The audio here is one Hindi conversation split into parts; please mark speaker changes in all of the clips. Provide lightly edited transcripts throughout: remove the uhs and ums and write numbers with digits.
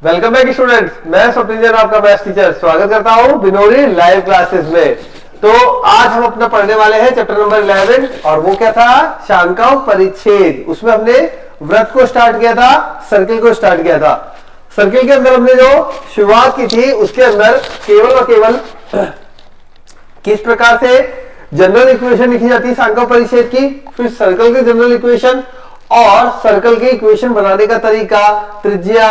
Speaker 1: वेलकम बैक स्टूडेंट्स, मैं स्वप्निल आपका मैथ्स टीचर स्वागत करता हूं बिनोरी लाइव क्लासेस में। तो आज हम अपना पढ़ने वाले हैं चैप्टर नंबर 11 और वो क्या था, शांकाओं परिच्छेद। उसमें हमने वृत्त को स्टार्ट किया था, सर्किल को स्टार्ट किया था। सर्किल के अंदर हमने जो शुरुआत की थी उसके अंदर केवल और केवल किस प्रकार से जनरल इक्वेशन लिखी जाती है शांकाओं परिच्छेद की, फिर सर्कल की जनरल इक्वेशन और सर्कल की इक्वेशन बनाने का तरीका, त्रिज्या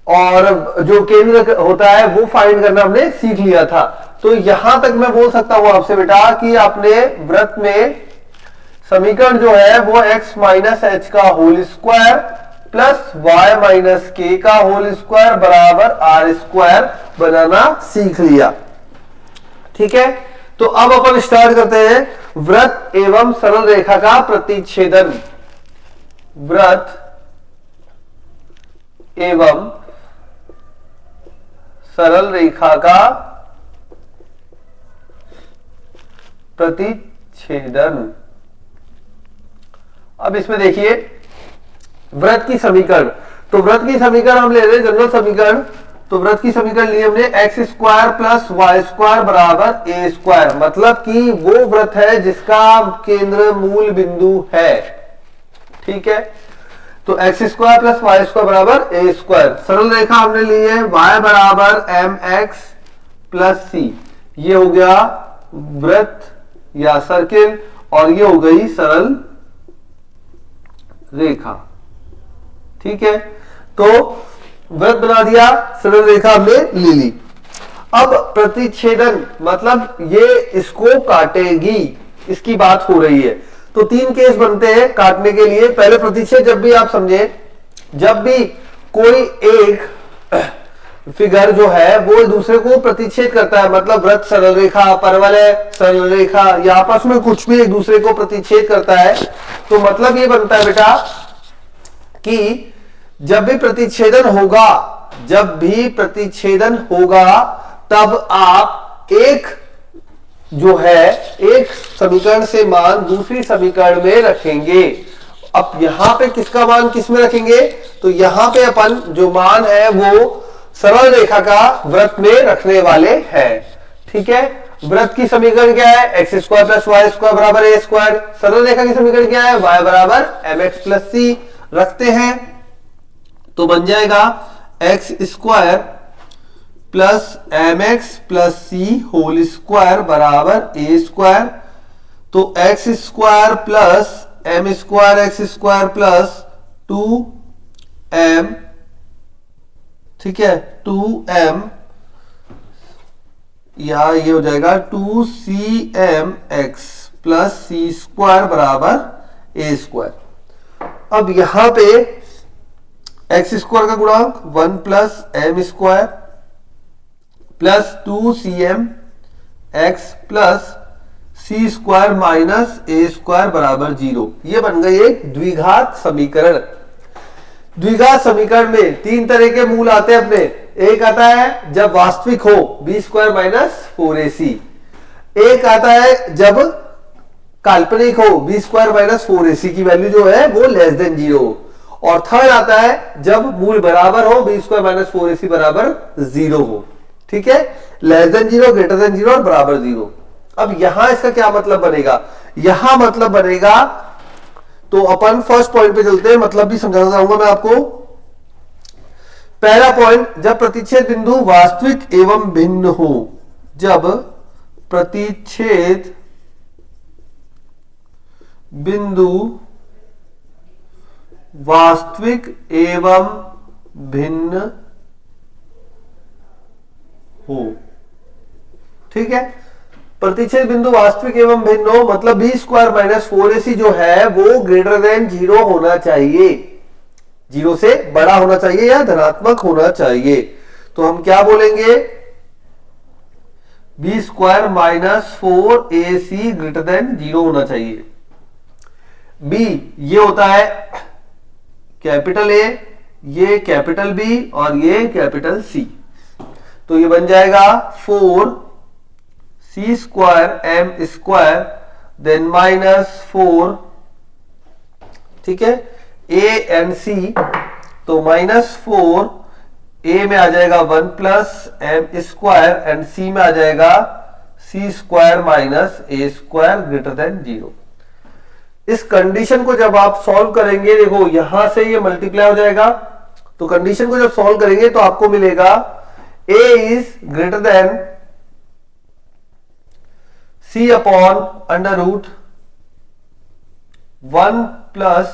Speaker 1: और जो केंद्र होता है वो फाइंड करना हमने सीख लिया था। तो यहां तक मैं बोल सकता हूं आपसे बेटा कि आपने वृत्त में समीकरण जो है वो x माइनस एच का whole square plus y minus k का होल स्क्वायर बराबर आर स्क्वायर बनाना सीख लिया। ठीक है, तो अब अपन स्टार्ट करते हैं वृत्त एवं सरल रेखा का प्रतिच्छेदन। वृत्त एवं सरल रेखा का प्रतिच्छेदन। अब इसमें देखिए वृत्त की समीकरण, तो वृत्त की समीकरण हम ले रहे हैं जनरल समीकरण। तो वृत्त की समीकरण लिए हमने x square plus y square बराबर ए स्क्वायर, मतलब कि वो वृत्त है जिसका केंद्र मूल बिंदु है। ठीक है, तो x square plus y square बराबर ए स्क्वायर। सरल रेखा हमने ली है y बराबर एम एक्स प्लस सी, ये हो गया वृत्त या सर्किल और ये हो गई सरल रेखा। ठीक है, तो वृत्त बना दिया, सरल रेखा हमने ले ली। अब प्रतिच्छेदन मतलब ये इसको काटेगी, इसकी बात हो रही है। तो तीन केस बनते हैं काटने के लिए। पहले प्रतिच्छेद जब भी आप समझे, जब भी कोई एक फिगर जो है वो दूसरे को प्रतिच्छेद करता है, मतलब वृत्त, सरल रेखा, परवलय, सरल रेखा या आपस में कुछ भी एक दूसरे को प्रतिच्छेद करता है, तो मतलब ये बनता है बेटा कि जब भी प्रतिच्छेदन होगा, जब भी प्रतिच्छेदन होगा तब आप एक जो है एक समीकरण से मान दूसरी समीकरण में रखेंगे। अब यहां पे किसका मान किस में रखेंगे, तो यहां पे अपन जो मान है वो सरल रेखा का वृत्त में रखने वाले हैं। ठीक है, वृत्त की समीकरण क्या है, x square plus y square बराबर ए स्क्वायर। सरल रेखा की समीकरण क्या है, y बराबर एम एक्स प्लस सी। रखते हैं तो बन जाएगा x square plus m x plus c whole square बराबर ए स्क्वायर। तो x square plus m square x square plus 2m, ठीक है, 2m या ये हो जाएगा 2cmx प्लस सी स्क्वायर बराबर ए स्क्वायर। अब यहां पे एक्स स्क्वायर का गुणांक 1 plus m square plus 2cm x plus c square minus a square बराबर 0। ये बन गई एक द्विघात समीकरण। द्विघात समीकरण में तीन तरह के मूल आते हैं अपने। एक आता है जब वास्तविक हो बी स्क्वायर माइनस 4ac, एक आता है जब काल्पनिक हो बी स्क्वायर माइनस 4ac की वैल्यू जो है वो लेस देन 0, और थर्ड आता है जब मूल बराबर हो बी स्क्वायर माइनस 4ac बराबर 0 हो। ठीक है, लेस देन 0, ग्रेटर देन 0 और बराबर 0। अब यहां इसका क्या मतलब बनेगा, यहां मतलब बनेगा, तो अपन फर्स्ट पॉइंट पे चलते हैं, मतलब भी समझाना चाहूंगा मैं आपको। पहला पॉइंट, जब प्रतिच्छेद बिंदु वास्तविक एवं भिन्न हो, जब प्रतिच्छेद बिंदु वास्तविक एवं भिन्न हो। ठीक है, प्रतिच्छेद बिंदु वास्तविक एवं भिन्न हो मतलब बी स्क्वायर माइनस 4ac जो है वो ग्रेटर देन 0 होना चाहिए, 0 से बड़ा होना चाहिए या धनात्मक होना चाहिए। तो हम क्या बोलेंगे, b square minus 4ac greater than 0 होना चाहिए। बी ये होता है कैपिटल ए, ये कैपिटल बी और ये कैपिटल सी। तो ये बन जाएगा 4c square m square then minus 4, ठीक है, ए एंड सी, तो -4 ए में आ जाएगा 1 प्लस एम स्क्वायर एंड सी में आ जाएगा सी square minus a square greater than 0। इस कंडीशन को जब आप सॉल्व करेंगे, देखो यहां से ये मल्टीप्लाई हो जाएगा, तो कंडीशन को जब सॉल्व करेंगे तो आपको मिलेगा a is greater than c upon under root 1 plus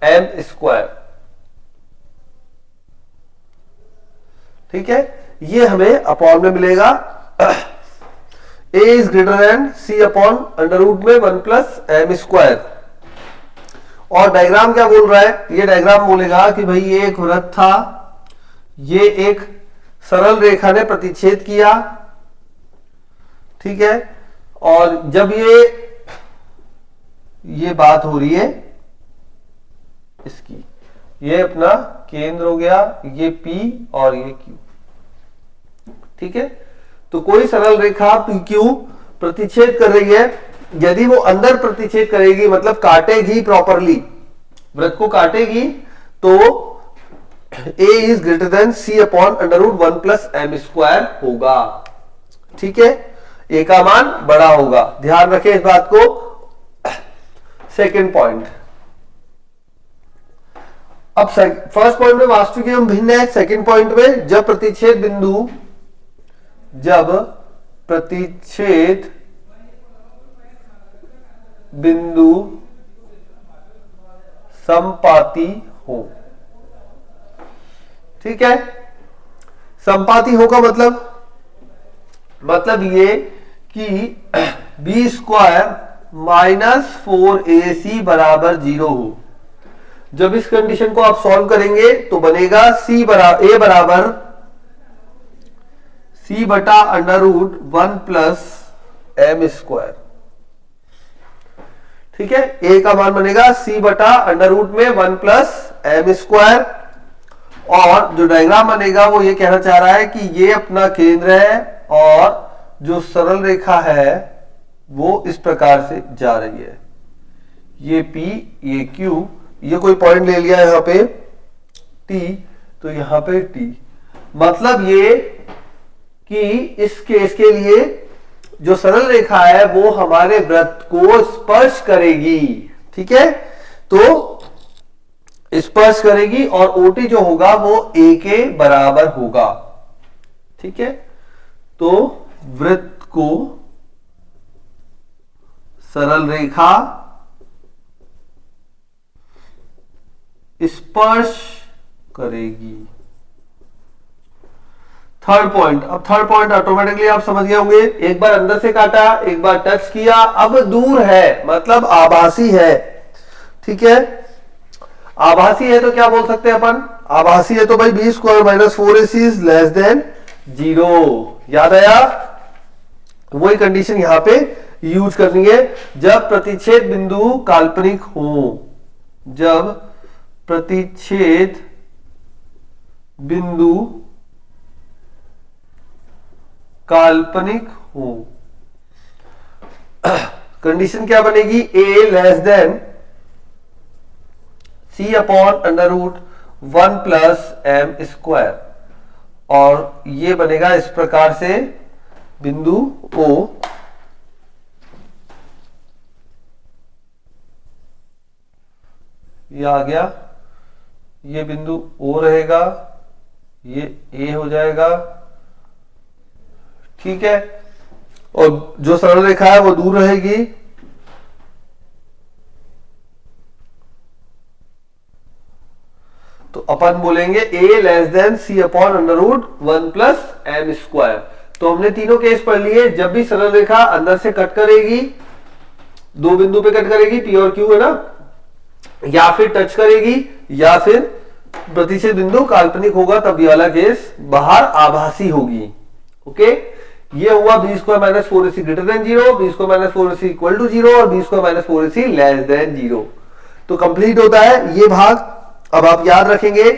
Speaker 1: m square. ठीक है, ये हमें अपॉन में मिलेगा a is greater than c upon under root में 1 प्लस एम स्क्वायर। और डायग्राम क्या बोल रहा है, ये डायग्राम बोलेगा कि भाई ये एक वृत्त था, ये एक सरल रेखा ने प्रतिच्छेद किया, ठीक है, और जब ये बात हो रही है इसकी, ये अपना केंद्र हो गया, ये P और ये Q, ठीक है। तो कोई सरल रेखा PQ प्रतिच्छेद कर रही है, यदि वो अंदर प्रतिच्छेद करेगी मतलब काटेगी प्रॉपरली, वृत्त को काटेगी, तो A is greater than C upon under root 1 plus m square होगा, ठीक है। A का मान बड़ा होगा, ध्यान रखें इस बात को। सेकेंड पॉइंट, अब फर्स्ट पॉइंट में वास्तविक एवं भिन्न है, सेकेंड पॉइंट में जब प्रतिच्छेद बिंदु समपाती हो, ठीक है। समपाती हो का मतलब ये कि बी स्क्वायर माइनस 4ac बराबर 0 हो। जब इस कंडीशन को आप सॉल्व करेंगे तो बनेगा ए बराबर सी बटा under root 1 plus m square, ठीक है। ए का मान बनेगा सी बटा अंडर रूट में 1 प्लस एम स्क्वायर, और जो डायग्राम बनेगा वो ये कहना चाह रहा है कि ये अपना केंद्र है और जो सरल रेखा है वो इस प्रकार से जा रही है, ये P ये Q, ये कोई पॉइंट ले लिया यहां पे T, तो यहां पे T, मतलब ये कि इस केस के लिए जो सरल रेखा है वो हमारे वृत्त को स्पर्श करेगी, ठीक है। तो स्पर्श करेगी और OT जो होगा वो A के बराबर होगा, ठीक है। तो वृत्त को सरल रेखा स्पर्श करेगी। थर्ड पॉइंट, अब थर्ड पॉइंट ऑटोमेटिकली आप समझ गए होंगे, एक बार अंदर से काटा, एक बार टच किया, अब दूर है मतलब आभासी है, ठीक है। आभासी है तो क्या बोल सकते हैं अपन, आभासी है तो भाई b square minus 4ac is less than 0। याद आया, वही कंडीशन यहां पे यूज करनी है जब प्रतिच्छेद बिंदु काल्पनिक हो, जब प्रतिच्छेद बिंदु काल्पनिक हो। कंडीशन क्या बनेगी, a less than c upon under root 1 plus m square, और ये बनेगा इस प्रकार से बिंदु O, ये आ गया, ये बिंदु O रहेगा, ये A हो जाएगा, ठीक है, और जो सरल रेखा है वो दूर रहेगी, तो अपन बोलेंगे A less than c upon under root 1 plus m square. तो हमने तीनों केस पढ़ लिए, जब भी सरल रेखा अंदर से कट करेगी, दो बिंदु पे कट करेगी P और Q है ना, या फिर टच करेगी, या फिर प्रतिच्छेद बिंदु काल्पनिक होगा, तब ये वाला केस बाहर आभासी होगी, ओके। ये हुआ b square minus 4ac greater than 0, b square minus 4ac equal to 0 और b square minus 4ac less than 0। तो कंप्लीट होता है ये भाग, अब आप याद रखेंगे,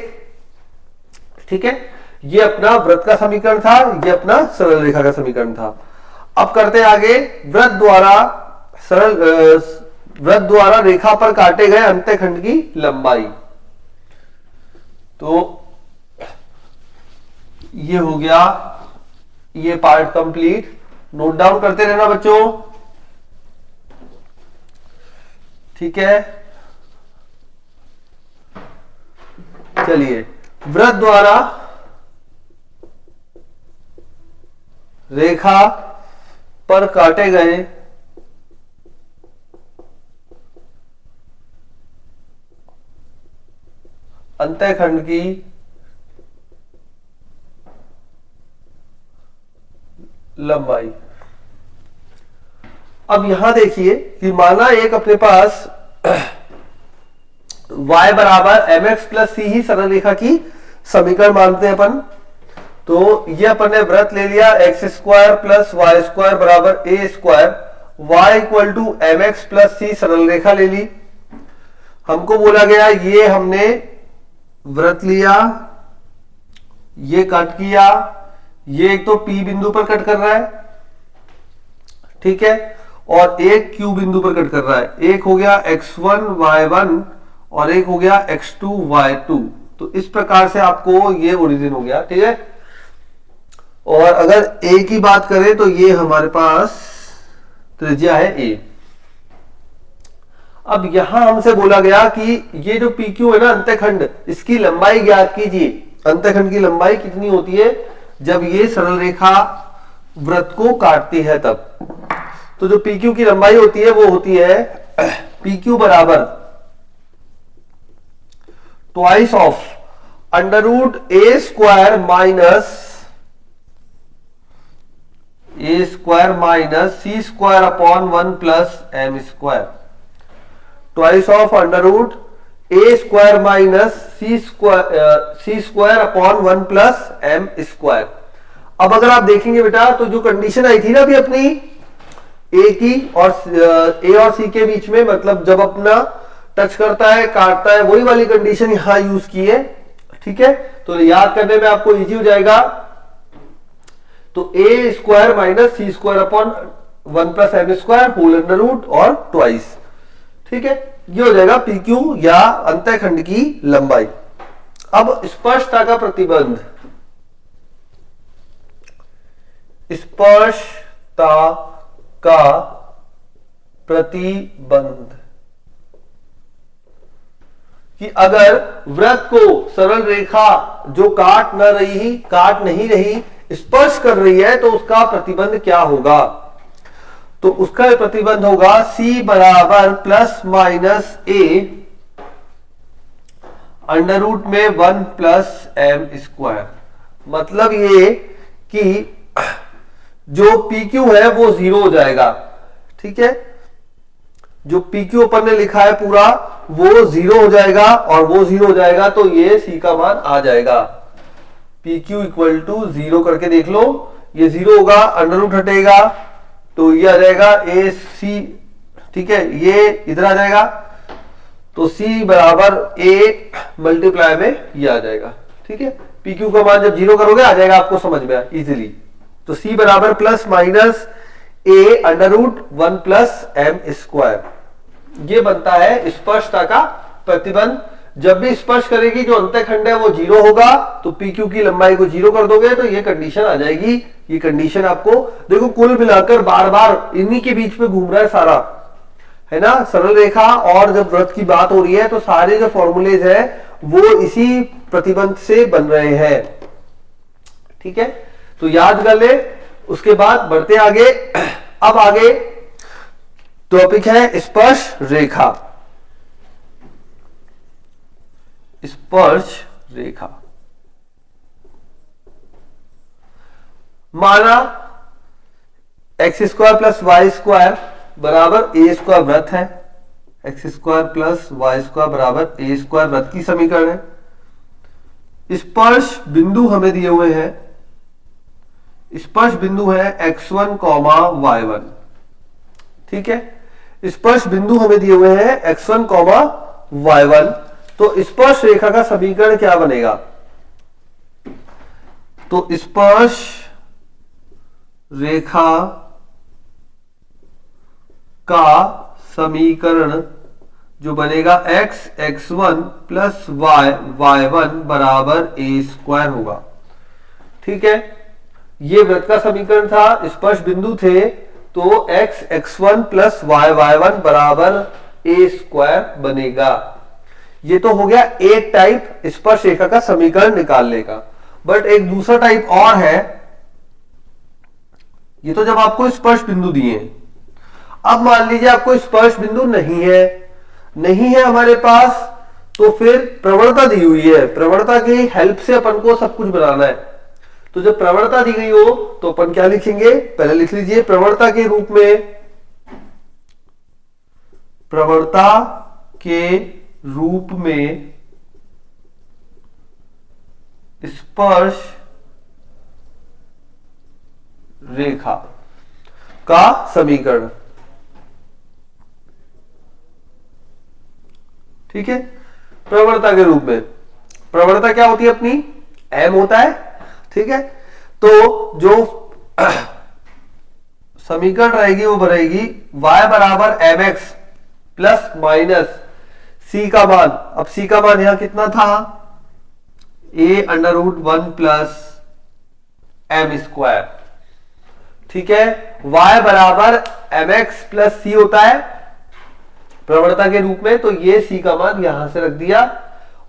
Speaker 1: ठीक है। ये अपना वृत्त का समीकरण था, ये अपना सरल रेखा का समीकरण था। अब करते हैं आगे, वृत्त द्वारा रेखा पर काटे गए अंत्यखंड की लंबाई। तो ये हो गया ये पार्ट कंप्लीट। नोट डाउन करते रहना बच्चों, ठीक है। चलिए, वृत्त द्वारा रेखा पर काटे गए अंतःखंड की लंबाई। अब यहां देखिए कि माना एक अपने पास y बराबर mx प्लस सी ही सरल रेखा की समीकरण मानते हैं अपन। तो ये अपन ने वृत्त ले लिया x square plus y square बराबर a square, y equal to m x plus c सरल रेखा ले ली। हमको बोला गया ये हमने वृत्त लिया, ये कट किया, ये एक तो P बिंदु पर कट कर रहा है, ठीक है, और एक Q बिंदु पर कट कर रहा है। एक हो गया x1 y1 और एक हो गया x2 y2। तो इस प्रकार से आपको ये ओरिजिन हो गया, ठीक है। और अगर A की बात करें तो ये हमारे पास त्रिज्या है A। अब यहां हमसे बोला गया कि ये जो PQ है ना अंतःखंड, इसकी लंबाई ज्ञात कीजिए। अंतःखंड की लंबाई कितनी होती है जब ये सरल रेखा वृत्त को काटती है तब। तो जो PQ की लंबाई होती है वो होती है PQ बराबर twice of under root a square minus c square upon 1 plus m square. Twice of under root a square minus c square upon 1 plus m square. अब अगर आप देखेंगे बेटा तो जो कंडीशन आई थी ना अभी अपनी ए की और ए और सी के बीच में, मतलब जब अपना टच करता है काटता है, वही वाली कंडीशन यहां यूज की है, ठीक है। तो याद करने में आपको इजी हो जाएगा। तो a square minus c square upon 1 plus m square whole under root और ट्वाइस, ठीक है। ये हो जाएगा PQ या अंतःखंड की लंबाई। अब स्पर्शता का प्रतिबंध, स्पर्शता का प्रतिबंध कि अगर वृत्त को सरल रेखा जो काट नहीं रही स्पर्श कर रही है तो उसका प्रतिबंध क्या होगा। तो उसका प्रतिबंध होगा C बराबर plus minus A under root में 1 प्लस एम स्क्वायर। मतलब ये कि जो PQ है वो 0 हो जाएगा, ठीक है। जो PQ अपन ने लिखा है पूरा वो 0 हो जाएगा, और वो 0 हो जाएगा तो ये C का मान आ जाएगा। PQ इक्वल टू 0 करके देख लो, ये 0 होगा, अंडर रूट हटेगा तो ये आ जाएगा AC, ठीक है, ये इधर आ जाएगा तो C बराबर A मल्टीप्लाई में ये आ जाएगा, ठीक है। PQ का मान जब 0 करोगे आ जाएगा, आपको समझ में इजीली। तो C बराबर plus minus A under root 1 plus m square. ये बनता है स्पर्शता का प्रतिबंध। जब भी स्पर्श करेगी जो अंतःखंड है वो 0 होगा, तो PQ की लंबाई को 0 कर दोगे तो ये कंडीशन आ जाएगी। ये कंडीशन आपको देखो कुल मिलाकर बार बार इन्हीं के बीच में घूम रहा है सारा, है ना। सरल रेखा और जब वृत्त की बात हो रही है तो सारे जो फॉर्मूलेज है वो इसी प्रतिबंध से बन रहे हैं, ठीक है। तो याद कर ले, उसके बाद बढ़ते आगे। अब आगे टॉपिक है स्पर्श रेखा। स्पर्श रेखा माना x square plus y square बराबर ए स्क्वायर वृत्त है। X square plus y square बराबर ए स्क्वायर वृत्त की समीकरण है। स्पर्श बिंदु हमें दिए हुए हैं। स्पर्श बिंदु है x1, y1, ठीक है। स्पर्श बिंदु हमें दिए हुए हैं x1, y1। तो स्पर्श रेखा का समीकरण क्या बनेगा। तो स्पर्श रेखा का समीकरण जो बनेगा x1 प्लस y y1 बराबर a स्क्वायर होगा, ठीक है, ये वृत्त का समीकरण था, स्पर्श बिंदु थे, तो x x1 plus y y1 बराबर a स्क्वायर बनेगा। ये तो हो गया एक टाइप स्पर्श रेखा का समीकरण निकालने का। बट एक दूसरा टाइप और है, ये तो जब आपको स्पर्श बिंदु दिए। अब मान लीजिए आपको स्पर्श बिंदु नहीं है हमारे पास, तो फिर प्रवणता दी हुई है, प्रवणता की हेल्प से अपन को सब कुछ बनाना है। तो जब प्रवणता दी गई हो तो अपन क्या लिखेंगे, पहले लिख लीजिए प्रवणता के रूप में, प्रवणता के रूप में स्पर्श रेखा का समीकरण। ठीक है, प्रवणता के रूप में, प्रवणता क्या होती है अपनी, m होता है। ठीक है, तो जो समीकरण रहेगी वो बनेगी y बराबर mx प्लस माइनस c का मान। अब c का मान यहां कितना था, a under root 1 plus m square. ठीक है, y बराबर mx प्लस c होता है प्रवणता के रूप में, तो ये c का मान यहां से रख दिया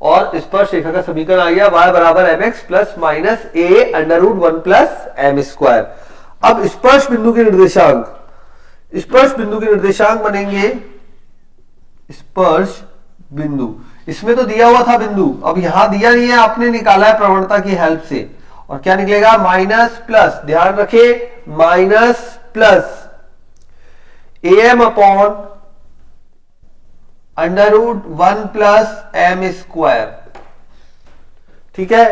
Speaker 1: और स्पर्श रेखा का समीकरण आ गया y बराबर mx plus minus a under root 1 plus m square. अब स्पर्श बिंदु के निर्देशांक, स्पर्श बिंदु के निर्देशांक बनेंगे, स्पर्श बिंदु, इसमें तो दिया हुआ था बिंदु, अब यहां दिया नहीं है, आपने निकाला है प्रवणता की हेल्प से, और क्या निकलेगा माइनस प्लस, ध्यान रखिए minus plus am upon under root 1 plus m square. ठीक है,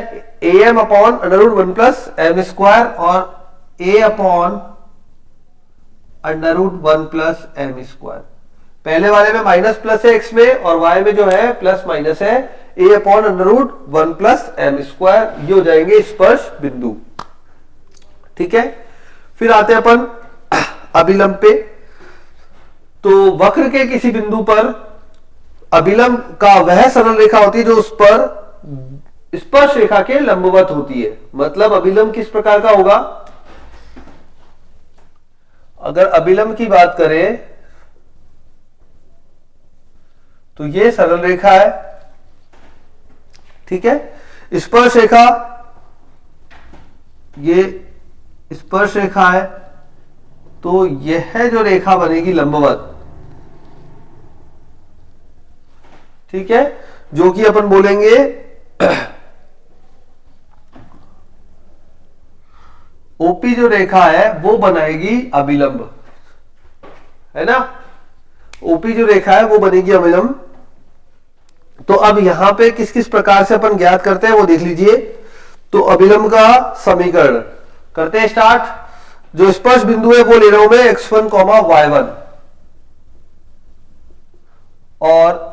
Speaker 1: am upon under root 1 plus m square और a upon under root 1 plus m square. पहले वाले में माइनस प्लस है x में और y में जो है प्लस माइनस है, a upon under root 1 plus m square, ये हो जाएंगे स्पर्श बिंदु। ठीक है, फिर आते हैं अपन अभिलंब पे। तो वक्र के किसी बिंदु पर अभिलंब का वह सरल रेखा होती है जो उस पर स्पर्श रेखा के लंबवत होती है। मतलब अभिलंब किस प्रकार का होगा, अगर अभिलंब की बात करें तो ये सरल रेखा है। ठीक है, स्पर्श रेखा, ये स्पर्श रेखा है, तो यह जो रेखा बनेगी लंबवत, ठीक है, जो कि अपन बोलेंगे ओपी जो रेखा है वो बनाएगी अभिलंब, है ना, ओपी जो रेखा है वो बनेगी अभिलंब। तो अब यहां पे किस किस प्रकार से अपन ज्ञात करते हैं वो देख लीजिए। तो अभिलंब का समीकरण करते हैं स्टार्ट। जो स्पर्श बिंदु है वो ले रहा हूं मैं x1, y1 और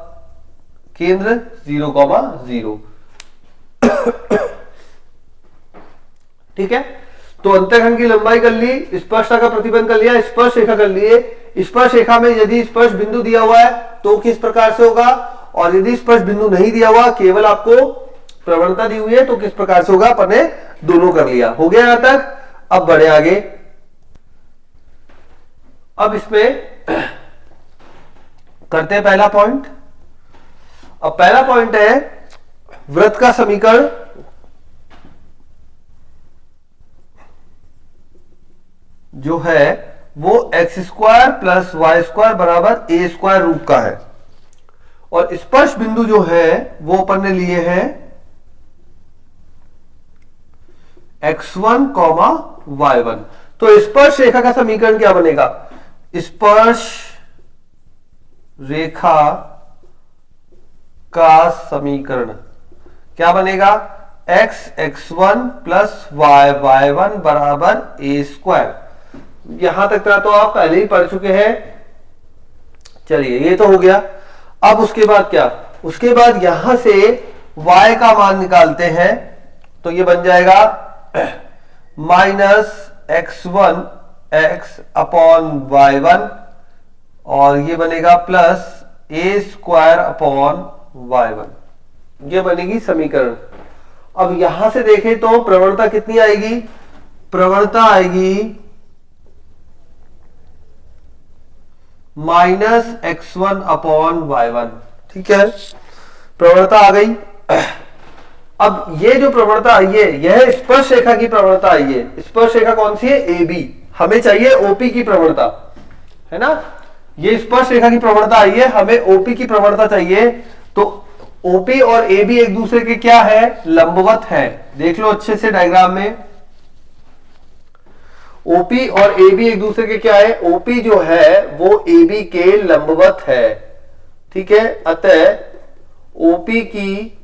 Speaker 1: केंद्र 0, 0। ठीक है, तो अंतःखंड की लंबाई कर ली, स्पर्शता का प्रतिबंध कर लिया, स्पर्श रेखा कर लिए। स्पर्श रेखा में यदि स्पर्श बिंदु दिया हुआ है तो किस प्रकार से होगा, और यदि स्पर्श बिंदु नहीं दिया हुआ, केवल आपको प्रवणता दी हुई है, तो किस प्रकार से होगा, अपने दोनों कर लिया। हो गया यहां तक, अब बढ़े आगे। अब इसमें करते हैं पहला पॉइंट। अब पहला पॉइंट है वृत्त का समीकरण। जो है वो x square plus y square बराबर ए स्क्वायर रूप का है, और स्पर्श बिंदु जो है वो अपन ने लिए हैं x1, y1। तो स्पर्श रेखा का समीकरण क्या बनेगा, स्पर्श रेखा का समीकरण क्या बनेगा, x1 प्लस y1 बराबर ए स्क्वायर। यहां तक तो आप पहले ही पढ़ चुके हैं। चलिए, ये तो हो गया। अब उसके बाद क्या, उसके बाद यहां से y का मान निकालते हैं, तो ये बन जाएगा minus x1 x upon y1 और ये बनेगा प्लस ए स्क्वायर अपॉन y1। ये बनेगी समीकरण। अब यहां से देखें तो प्रवणता कितनी आएगी, प्रवणता आएगी -x1 अपॉन y1। ठीक है, प्रवणता आ गई। अब ये जो प्रवणता आई है यह स्पर्श रेखा की प्रवणता आई है। स्पर्श रेखा कौन सी है, AB। हमें चाहिए OP की प्रवणता, है ना। ये स्पर्श रेखा की प्रवणता आई है, हमें OP की प्रवणता चाहिए। तो OP और AB एक दूसरे के क्या है, लंबवत है। देख लो अच्छे से डायग्राम में, OP और AB एक दूसरे के क्या है, OP जो है वो AB के लंबवत है। ठीक है, अतः OP की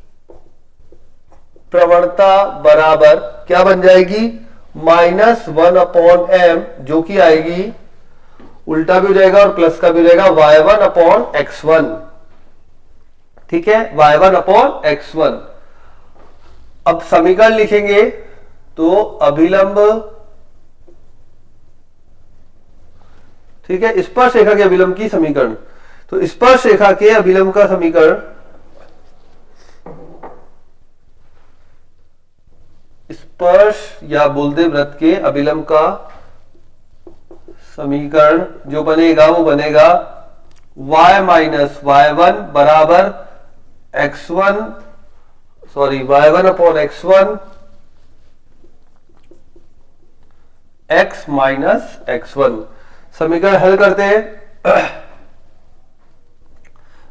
Speaker 1: प्रवणता बराबर क्या बन जाएगी, -1 अपॉन m, जो कि आएगी, उल्टा भी हो जाएगा और प्लस का भी हो जाएगा, y1 अपॉन x1। ठीक है, y1 अपॉन x1। अब समीकरण लिखेंगे तो अभिलंब, ठीक है, स्पर्श रेखा के अभिलंब की समीकरण। तो स्पर्श रेखा के अभिलंब का समीकरण, स्पर्श या बुलदेव वृत्त के अभिलंब का समीकरण जो बनेगा वो बनेगा y माइनस y1 बराबर x1, sorry y1 upon x1 x minus x1। समीकरण हल करते हैं।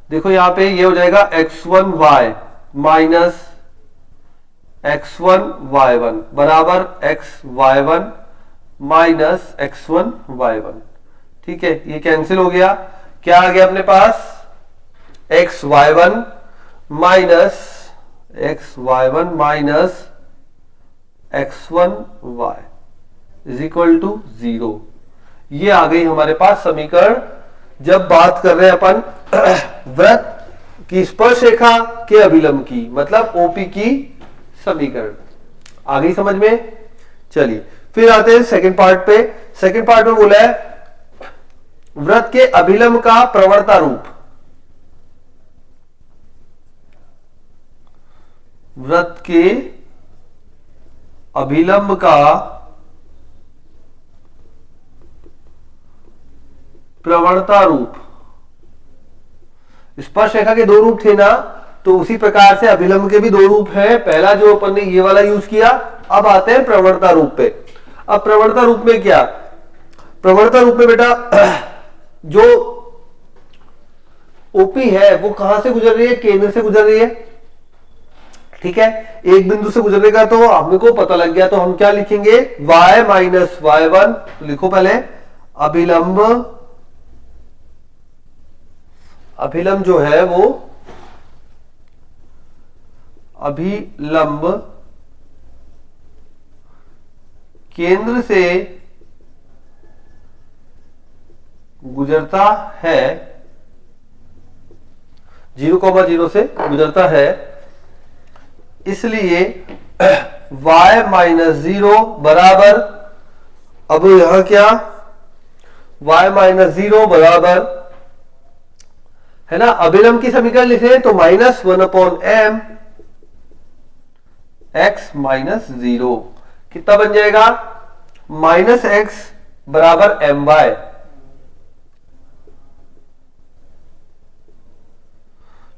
Speaker 1: देखो यहां पे ये हो जाएगा x1y माइनस x1 y1 बराबर xy1 माइनस x1 y1। ठीक है, ये कैंसिल हो गया। क्या आ गया अपने पास, xy1 minus xy1 minus x1y is equal to 0। ये आ गई हमारे पास समीकरण। जब बात कर रहे हैं अपन वृत्त की स्पर्श रेखा के अभिलंब की, मतलब OP की समीकरण। आ गई समझ में। चलिए फिर आते हैं सेकंड पार्ट पे। सेकंड पार्ट में बोला है वृत्त के अभिलंब का प्रवणता रूप। वृत्त के अभिलंब का प्रवणता रूप। स्पर्श रेखा के दो रूप थे ना, तो उसी प्रकार से अभिलंब के भी दो रूप हैं। पहला जो अपन ने ये वाला यूज किया, अब आते हैं प्रवणता रूप पे। अब प्रवणता रूप में क्या, प्रवणता रूप में बेटा जो OP है वो कहां से गुजर रही है, केंद्र से गुजर रही है। ठीक है, एक बिंदु से गुजरने का तो हमको पता लग गया, तो हम क्या लिखेंगे, y माइनस y1। तो लिखो पहले अभिलंब, अभिलंब जो है वो अभिलंब केंद्र से गुजरता है, 0,0 से गुजरता है, इसलिए y माइनस 0 बराबर, अब यहां क्या, y माइनस 0 बराबर है ना, अभिलंब की समीकरण लिखे तो -1 अपॉन m x माइनस 0 कितना बन जाएगा, -x बराबर my।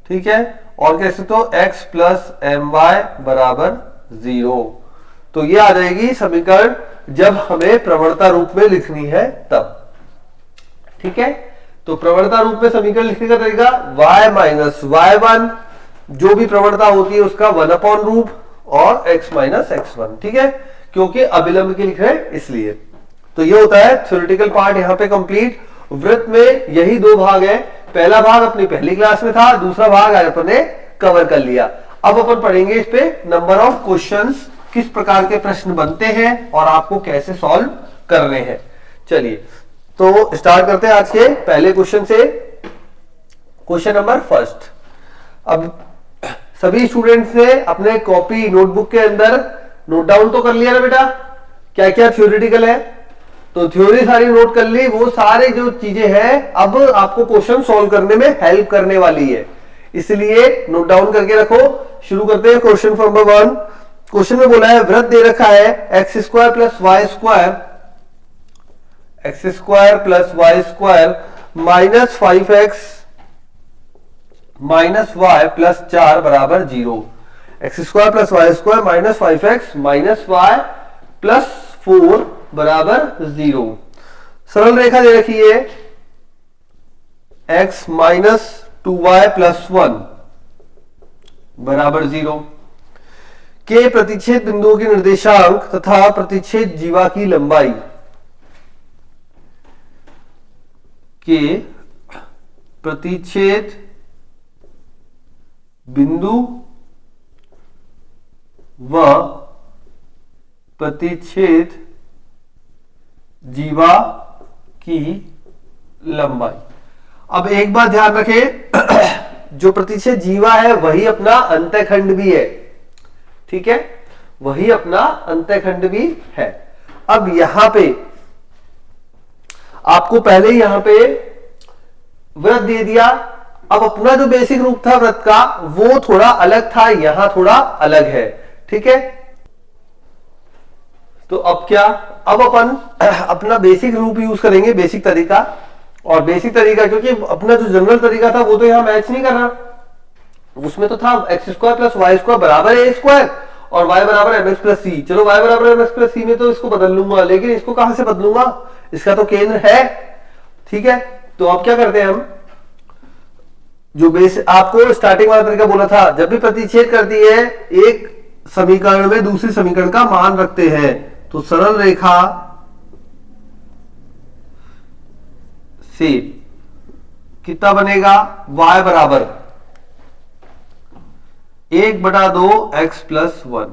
Speaker 1: ठीक है, और कैसे तो x प्लस my बराबर 0। तो ये आ जाएगी समीकरण जब हमें प्रवणता रूप में लिखनी है तब। ठीक है, तो प्रवणता रूप में समीकरण लिखने का तरीका, y माइनस y1 जो भी प्रवणता होती है उसका 1 अपॉन रूप और x माइनस x1। ठीक है, क्योंकि अभिलंब के लिख रहे हैं इसलिए। तो ये होता है थ्योरेटिकल पार्ट यहाँ पे कंप्लीट। वृत्त में यही दो भाग है, पहला भाग अपनी पहली क्लास में था, दूसरा भाग आज अपन ने कवर कर लिया। अब अपन पढ़ेंगे इस पे नंबर ऑफ क्वेश्चंस, किस प्रकार के प्रश्न बनते हैं और आपको कैसे सॉल्व करने हैं। चलिए तो स्टार्ट करते हैं आज के पहले क्वेश्चन से। Question number first. अब सभी स्टूडेंट्स ने अपने कॉपी नोटबुक के अंदर नोट डाउन तो कर लिया ना बेटा, क्या क्या थ्योरेटिकल है, तो थ्योरी सारी नोट कर ली। वो सारे जो चीजें हैं अब आपको क्वेश्चन सॉल्व करने में हेल्प करने वाली है, इसलिए नोट डाउन करके रखो। शुरू करते हैं क्वेश्चन नंबर 1। क्वेश्चन में बोला है वृत्त दे रखा है x square plus y square, x square plus y square minus 5x minus y plus 4 बराबर 0। X square plus y square minus 5x minus y plus 4 बराबर 0। सरल रेखा दे रखी है x माइनस 2y प्लस 1 बराबर 0 के प्रतिच्छेद बिंदुओं के निर्देशांक तथा प्रतिच्छेद जीवा की लंबाई के प्रतिच्छेद बिंदु व प्रतिच्छेद जीवा की लंबाई। अब एक बात ध्यान रखें, जो प्रतिच्छेद जीवा है वही अपना अंतःखंड भी है, ठीक है, वही अपना अंतःखंड भी है। अब यहां पे आपको पहले ही यहां पे वृत्त दे दिया। अब अपना जो बेसिक रूप था वृत्त का वो थोड़ा अलग था, यहां थोड़ा अलग है, ठीक है। तो अब क्या, अब अपन अपना बेसिक रूप यूज करेंगे, बेसिक तरीका। और बेसिक तरीका क्योंकि अपना जो जनरल तरीका था वो तो यहां मैच नहीं कर रहा, उसमें तो था x square plus y square बराबर ए स्क्वायर और वाई बराबर एम एक्स प्लस सी। चलो वाई बराबर एम एक्स प्लस सी में तो इसको बदल लूंगा, लेकिन इसको कहां से बदलूंगा, इसका तो केंद्र है, ठीक है। तो अब क्या करते हैं हम, जो बेस आपको स्टार्टिंग वाला तरीका बोला था, जब भी प्रतिच्छेद करती है एक समीकरण में दूसरे समीकरण का मान रखते हैं। तो सरल रेखा से कितना बनेगा, y बराबर 1/2 x प्लस 1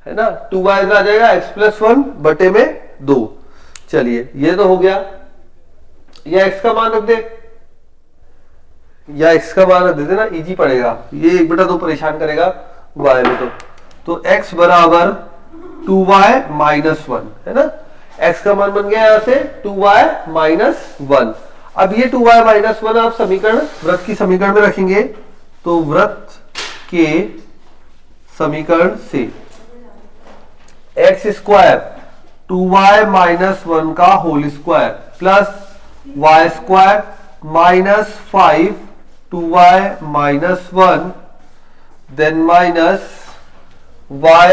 Speaker 1: है ना, 2y आ जाएगा x प्लस 1 बटे में 2। चलिए ये तो हो गया, या x का मान रख दे, या x का मान रख देते ना, इजी पड़ेगा, ये 1/2 परेशान करेगा y में। तो x बराबर 2y माइनस 1 है ना, x का मान बन गया यहां से 2y माइनस 1। अब ये 2y माइनस 1 आप समीकरण वृत्त की समीकरण में रखेंगे, तो वृत्त के समीकरण से एक्स स्क्वायर 2y माइनस 1 का whole square plus y square minus 5 2y minus 1 then minus y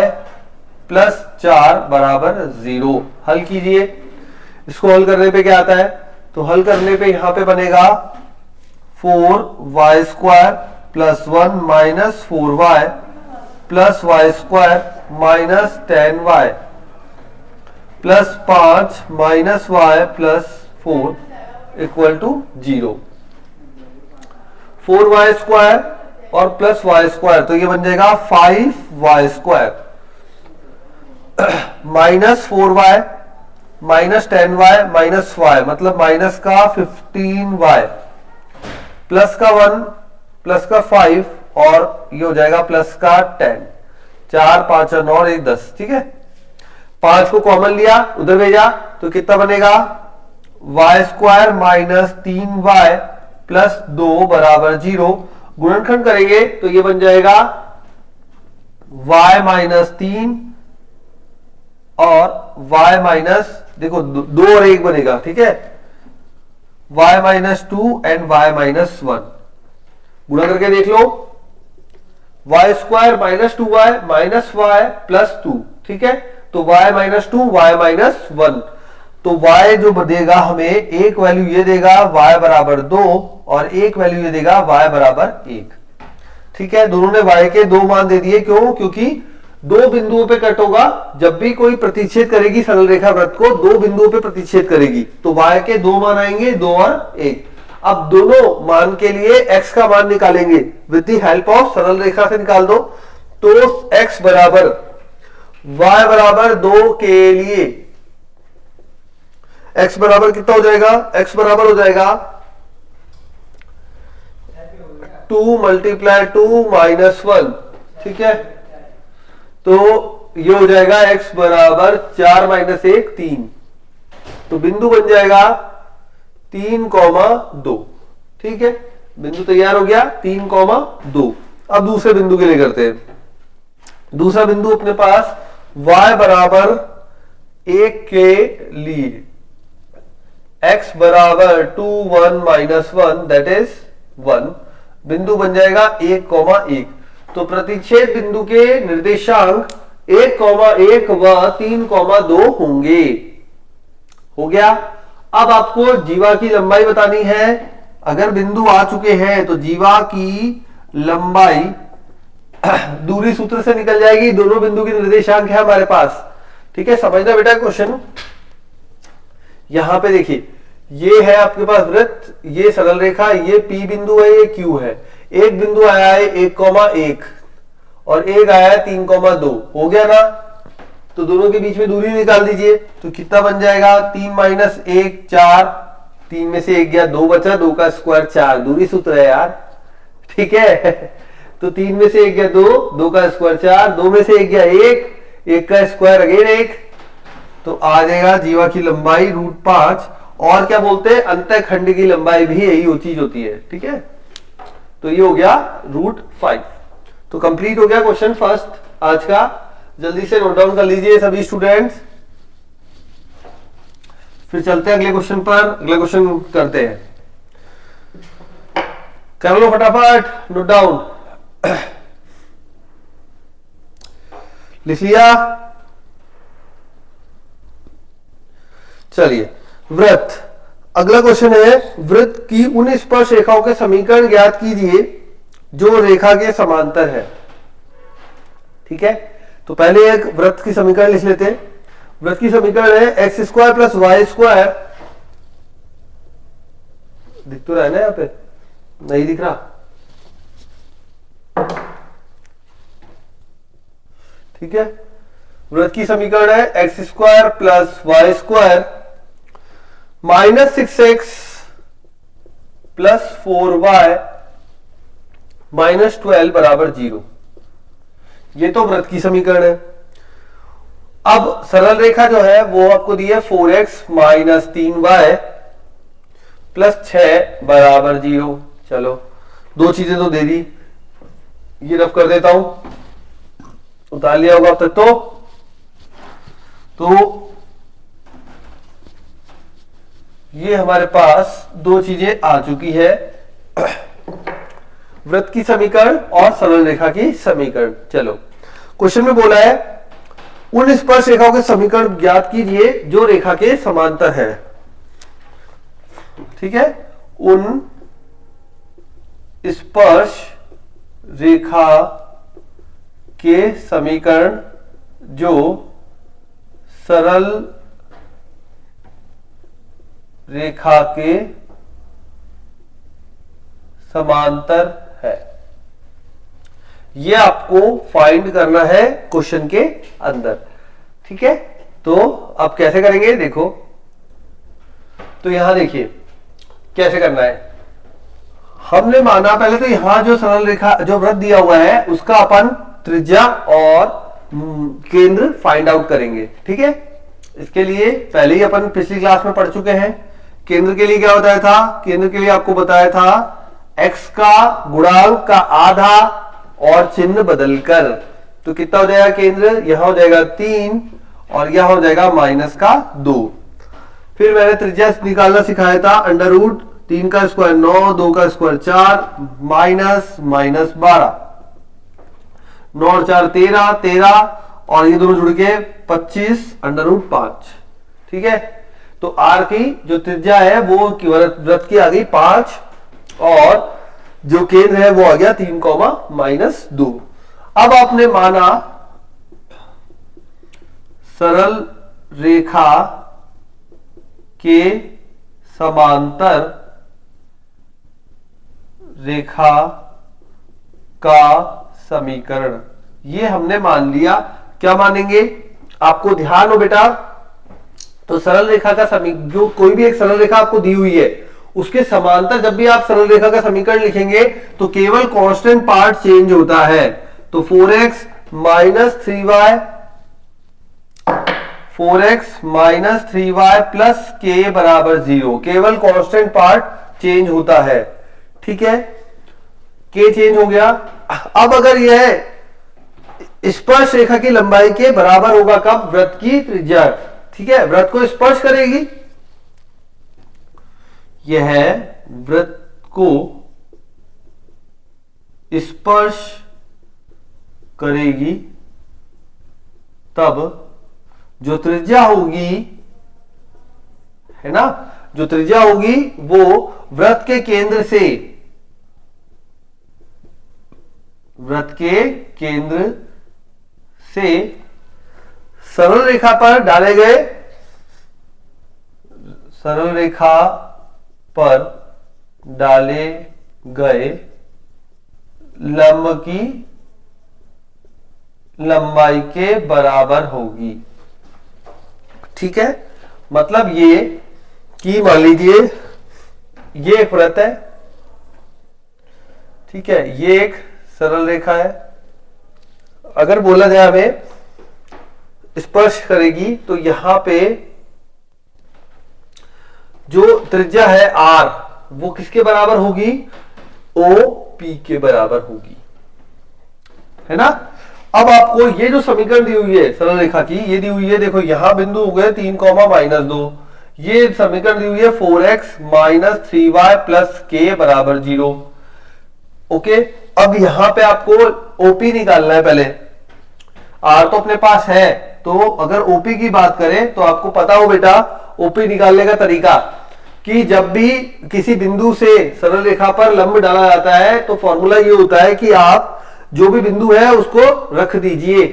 Speaker 1: plus 4 बराबर 0। हल कीजिए, इसको हल करने पे क्या आता है, तो हल करने पे यहां पे बनेगा 4y square plus 1 minus 4y plus y square minus 10y plus 5 minus y plus 4 equal to 0। 4y square और प्लस वाई स्क्वायर, तो ये बन जाएगा 5y square minus 4y minus 10y minus y, मतलब माइनस का 15y प्लस का 1 प्लस का 5 और ये हो जाएगा प्लस का 10। 4 5 और 9 और 1 10, ठीक है। 5 को कॉमन लिया, उधर भेजा, तो कितना बनेगा, y square minus 3y plus 2 बराबर 0। गुणनखंड करेंगे तो ये बन जाएगा y माइनस 3 और y माइनस, देखो 2 और 1 बनेगा, ठीक है, y minus 2 and y minus 1। गुणा करके देख लो, y square minus 2y minus y plus 2, ठीक है, तो y माइनस 2 y माइनस 1। तो y जो देगा हमें एक वैल्यू ये देगा y बराबर 2 और एक वैल्यू ये देगा y बराबर 1, ठीक है। दोनों ने y के 2 मान दे दिए, क्यों, क्योंकि 2 बिंदुओं पे कट होगा। जब भी कोई प्रतिच्छेद करेगी सरल रेखा वृत्त को 2 बिंदुओं पे प्रतिच्छेद करेगी, तो y के 2 मान आएंगे, 2 और 1। अब दोनों मान के लिए x का मान निकालेंगे विद द हेल्प ऑफ सरल रेखा से निकाल दो। तो x बराबर y बराबर 2 के लिए x बराबर कितना हो जाएगा, x बराबर हो जाएगा 2 मल्टीप्लाई 2 माइनस 1, ठीक है। तो ये हो जाएगा x बराबर 4 माइनस 1 3। तो बिंदु बन जाएगा 3,2, ठीक है। बिंदु तैयार हो गया 3,2। अब दूसरे बिंदु के लिए करते हैं। दूसरा बिंदु अपने पास y बराबर 1 के लिए x बराबर 2 1 माइनस 1 दैट इज 1 बिंदु बन जाएगा 1,1। तो प्रतिच्छेद बिंदु के निर्देशांक 1,1 व 3,2 होंगे। हो गया। अब आपको जीवा की लंबाई बतानी है। अगर बिंदु आ चुके हैं तो जीवा की लंबाई दूरी सूत्र से निकल जाएगी। दोनों बिंदु की निर्देशांक है हमारे पास। ठीक है, समझना बेटा क्वेश्चन। यहां पे देखिए, ये है आपके पास वृत्त, ये सरल रेखा, ये P बिंदु है, ये Q है। एक बिंदु आया है 1,1 और एक आया है 3,2। हो गया ना? तो दोनों के बीच में दूरी निकाल दीजिए। तो कितना बन जाएगा? 3 माइनस 1 4, 3 में से 1 गया, 2 बचा, 2 का स्क्वायर 4। दूरी सूत्र है यार। ठीक है। तो 3 में से 1 गया 2, 2 का स्क्वायर 4, 2 में से 1 गया 1, 1 का स्क्वायर अगेन 1। तो आ जाएगा जीवा की लंबाई √5। और क्या बोलते हैं, अंतःखंड की लंबाई भी यही चीज होती है। ठीक है, तो ये हो गया √5। तो कंप्लीट हो गया क्वेश्चन फर्स्ट आज का। जल्दी से नोट डाउन कर लीजिए सभी स्टूडेंट्स। फिर चलते हैं अगले क्वेश्चन पर। अगला क्वेश्चन करते हैं, कर लो फटाफट नोट डाउन। लिख लिया? चलिए, वृत्त। अगला क्वेश्चन है, वृत्त की उन स्पर्श रेखाओं के समीकरण ज्ञात कीजिए जो रेखा के समांतर है। ठीक है, तो पहले एक वृत्त की समीकरण लिख लेते हैं। वृत्त की समीकरण है x² प्लस y²। दिख तो रहा है ना? यहां पे नहीं दिख रहा? ठीक है, वृत्त की समीकरण है x² plus y² minus 6x plus 4y minus 12 बराबर 0। ये तो वृत्त की समीकरण है। अब सरल रेखा जो है वो आपको दी है 4x माइनस 3y प्लस 6 बराबर 0। चलो, दो चीजें तो दे दी, ये रफ कर देता हूं, उतार लिया होगा अब तक। तो ये हमारे पास दो चीजें आ चुकी है, वृत्त की समीकरण और सरल रेखा की समीकरण। चलो, क्वेश्चन में बोला है उन स्पर्श रेखाओं के समीकरण ज्ञात कीजिए जो रेखा के समांतर है। ठीक है, उन स्पर्श रेखा के समीकरण जो सरल रेखा के समांतर है। यह आपको फाइंड करना है क्वेश्चन के अंदर। ठीक है, तो अब कैसे करेंगे देखो। तो यहां देखिए कैसे करना है। हमने माना पहले तो यहां जो सरल रेखा जो वृत्त दिया हुआ है उसका अपन त्रिज्या और केंद्र फाइंड आउट करेंगे। ठीक है, इसके लिए पहले ही अपन पिछली क्लास में पढ़ चुके हैं। केंद्र के लिए क्या बताया था? केंद्र के लिए आपको बताया था x का गुणांक का आधा और चिन्ह बदलकर। तो कितना हो जाएगा केंद्र? यहां हो जाएगा 3 और यहां हो जाएगा माइनस का 2। फिर मैंने त्रिज्या निकालना सिखाया था, √3 का स्क्वायर 9, 2 का स्क्वायर 4, माइनस माइनस 12, 9 और 4 13, 13 और ये दोनों जुड़ के 25 √5। ठीक है, तो r की जो त्रिज्या है वो वृत्त की आ गई 5 और जो केंद्र है वो आ गया 3,-2। अब आपने माना सरल रेखा के समांतर रेखा का समीकरण, ये हमने मान लिया। क्या मानेंगे? आपको ध्यान हो बेटा, तो सरल रेखा का जो कोई भी एक सरल रेखा आपको दी हुई है उसके समांतर जब भी आप सरल रेखा का समीकरण लिखेंगे तो केवल कांस्टेंट पार्ट चेंज होता है। तो 4x minus 3y, 4x minus 3y plus k बराबर 0, केवल कांस्टेंट पार्ट चेंज होता है। ठीक है, k चेंज हो गया। अब अगर यह स्पर्श रेखा की लंबाई के बराबर होगा कब? वृत्त की त्रिज्या। ठीक है, वृत्त को स्पर्श करेगी, यह वृत्त को स्पर्श करेगी तब जो त्रिज्या होगी, है ना, जो त्रिज्या होगी वो वृत्त के केंद्र से, वृत्त के केंद्र से सरल रेखा पर डाले गए, सरल रेखा पर डाले गए लंब की लंबाई के बराबर होगी। ठीक है, मतलब ये कि मान लीजिए ये एक वृत्त है, ठीक है, ये एक सरल रेखा है, अगर बोला जाए हमें स्पर्श करेगी तो यहां पे जो त्रिज्या है r वो किसके बराबर होगी? OP के बराबर होगी, है ना। अब आपको ये जो समीकरण दी हुई है सरल रेखा की, ये दी हुई है, देखो यहां बिंदु हो गए 3,-2, ये समीकरण दी हुई है 4x - 3y + k बराबर 0। ओके, अब यहां पे आपको OP निकालना है। पहले R तो अपने पास है, तो अगर OP की बात करें तो आपको पता हो बेटा OP निकालने का तरीका, कि जब भी किसी बिंदु से सरल रेखा पर लंब डाला जाता है तो फॉर्मूला ये होता है कि आप जो भी बिंदु है उसको रख दीजिए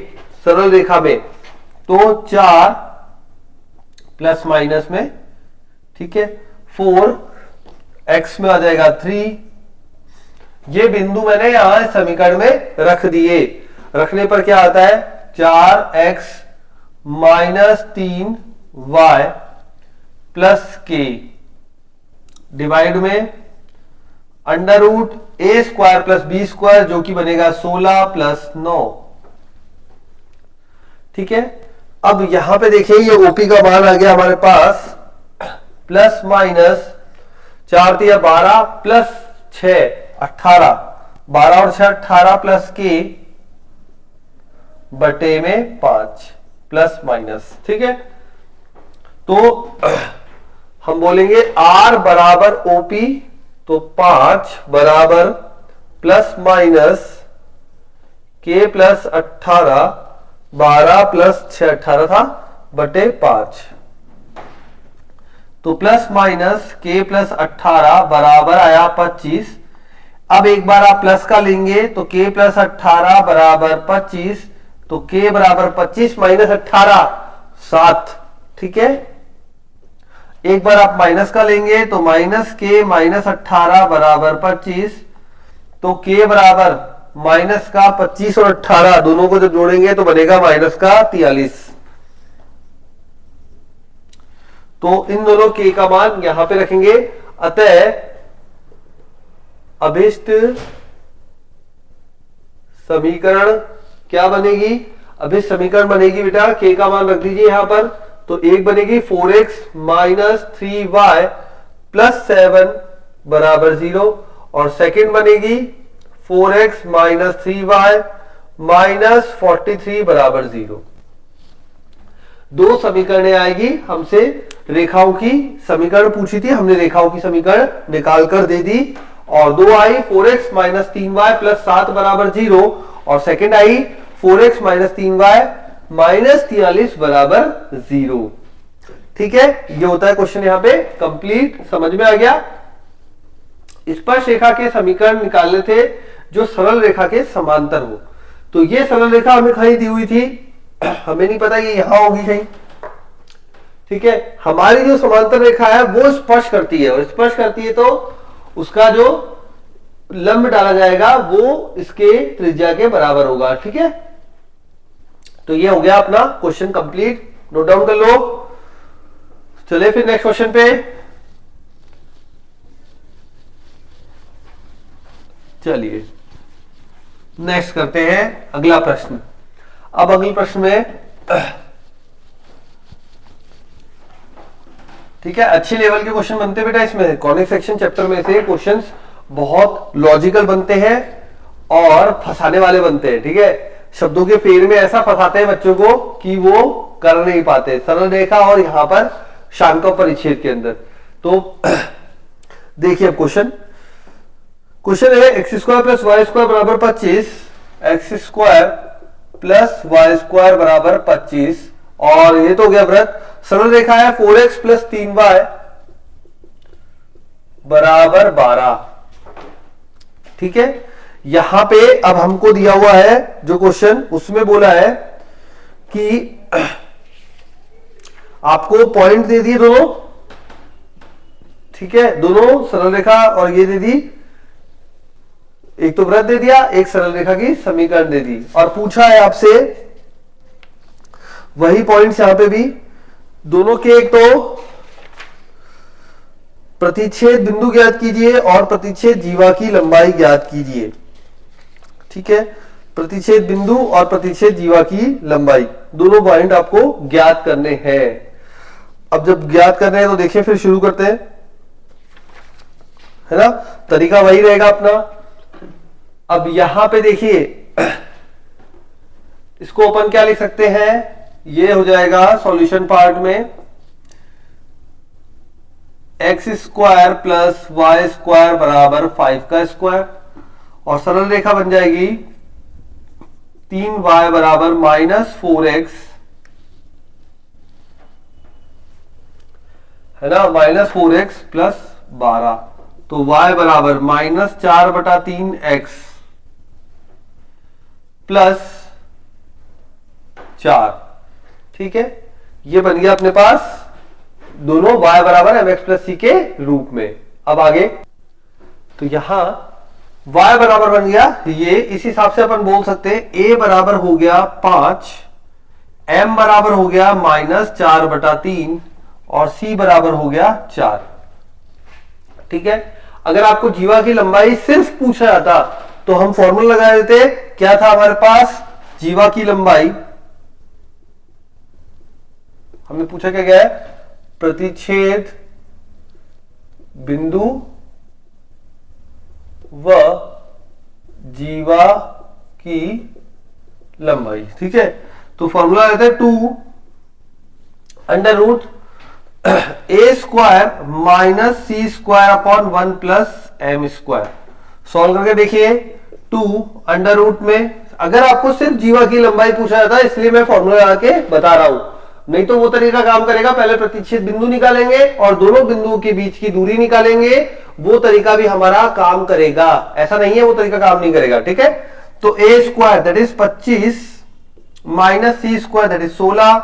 Speaker 1: सरल रेखा में, तो 4 ± में, ठीक है, 4 x में आ जाएगा 3, ये बिंदु मैंने यहां समीकरण में रख दिए। रखने पर क्या आता है? 4x - 3y + k डिवाइड में √a² + b² जो कि बनेगा 16 + 9। ठीक है, अब यहां पे देखिए ये OP का मान आ गया हमारे पास ± 4 × 12 + 6 18, 12 और 6 18 + k बटे में 5 ±। ठीक है, तो हम बोलेंगे R बराबर OP, तो 5 बराबर ± k + 18, 12 + 6 18 था बटे 5, तो ± k + 18 बराबर आया 25। अब एक बार आप प्लस का लेंगे तो k + 18 बराबर 25, तो k बराबर 25 - 18 7। ठीक है, एक बार आप माइनस का लेंगे तो -k - 18 बराबर 25, तो k बराबर माइनस का 25 और 18 दोनों को जब जोड़ेंगे तो बनेगा माइनस का 43। तो इन दोनों k का मान यहां पे रखेंगे, अतः अभिष्ट समीकरण क्या बनेगी? अभिष्ट समीकरण बनेगी बेटा, k का मान रख दीजिए यहां पर, तो एक बनेगी 4x - 3y + 7 बराबर 0, और सेकंड बनेगी 4x - 3y - 43 बराबर 0। दो समीकरणें आएगी, हमसे रेखाओं की समीकरण पूछी थी, हमने रेखाओं की समीकरण निकाल कर दे दी, और दो आई 4x - 3y + 7 बराबर 0, और सेकंड आई 4x - 3y - 43 बराबर 0। ठीक है, ये होता है क्वेश्चन यहां पे कंप्लीट। समझ में आ गया? स्पर्श रेखा के समीकरण निकालने थे जो सरल रेखा के समांतर हो, तो ये सरल रेखा हमें कहीं दी हुई थी, हमें नहीं पता ये यहां होगी कहीं। ठीक है, हमारी जो समांतर रेखा है वो स्पर्श करती है, और स्पर्श करती है तो उसका जो लंब डाला जाएगा वो इसके त्रिज्या के बराबर होगा। ठीक है, तो ये हो गया अपना क्वेश्चन कंप्लीट, नोट डाउन कर लो। चलिए फिर नेक्स्ट क्वेश्चन पे चलिए, नेक्स्ट करते हैं अगला प्रश्न। अब अगले प्रश्न में ठीक है, अच्छे लेवल के क्वेश्चन बनते हैं बेटा इसमें, कॉनिक सेक्शन चैप्टर में से क्वेश्चंस बहुत लॉजिकल बनते हैं और फंसाने वाले बनते हैं। ठीक है, शब्दों के फेर में ऐसा फंसाते हैं बच्चों को कि वो कर नहीं पाते। सरल रेखा और यहां पर शांका परिच्छेद के अंदर। तो देखिए अब क्वेश्चन है x square plus y square बराबर 25, x square plus y square बराबर 25, और ये तो हो गया वृत्त। सरल रेखा है 4x प्लस 3y बराबर 12। ठीक है, यहां पे अब हमको दिया हुआ है जो क्वेश्चन, उसमें बोला है कि आपको पॉइंट दे दिए दोनों, ठीक है, दोनों सरल रेखा और ये दे दी, एक तो वृत्त दे दिया, एक सरल रेखा की समीकरण दे दी, और पूछा है आपसे वही पॉइंट्स यहां पे भी, दोनों के एक तो प्रतिच्छेद बिंदु ज्ञात कीजिए और प्रतिच्छेद जीवा की लंबाई ज्ञात कीजिए। ठीक है, प्रतिच्छेद बिंदु और प्रतिच्छेद जीवा की लंबाई दोनों पॉइंट आपको ज्ञात करने हैं। अब जब ज्ञात करने हैं तो देखिए फिर शुरू करते हैं, है ना, तरीका वही रहेगा अपना। अब यहां पे देखिए इसको अपन क्या लिख सकते हैं, ये हो जाएगा सॉल्यूशन पार्ट में x square plus y square बराबर 5 का स्क्वायर, और सरल रेखा बन जाएगी 3y बराबर -4x, है ना, -4x प्लस 12, तो y बराबर -4/3x प्लस 4। ठीक है, ये बन गया अपने पास दोनों y बराबर mx प्लस c के रूप में। अब आगे तो यहां y बराबर बन गया ये, इस हिसाब से अपन बोल सकते हैं a बराबर हो गया 5, m बराबर हो गया -4/3 और c बराबर हो गया 4। ठीक है, अगर आपको जीवा की लंबाई सिर्फ पूछा जाता तो हम फॉर्मूला लगा देते, क्या था हमारे पास, जीवा की लंबाई, हमने पूछा क्या गया है, प्रतिच्छेद बिंदु व जीवा की लंबाई। ठीक है, तो फॉर्मूला रहता है 2 under root a square minus c square upon 1 plus m square. Solve करके देखिए 2 अंडर रूट में, अगर आपको सिर्फ जीवा की लंबाई पूछा जाता है इसलिए मैं फॉर्मूला लगा के बता रहा हूं, नहीं तो वो तरीका काम करेगा, पहले प्रतिच्छेद बिंदु निकालेंगे और दोनों बिंदुओं के बीच की दूरी निकालेंगे, वो तरीका भी हमारा काम करेगा। ऐसा नहीं है वो तरीका काम नहीं करेगा। ठीक है, तो a square that is 25 minus c square that is 16,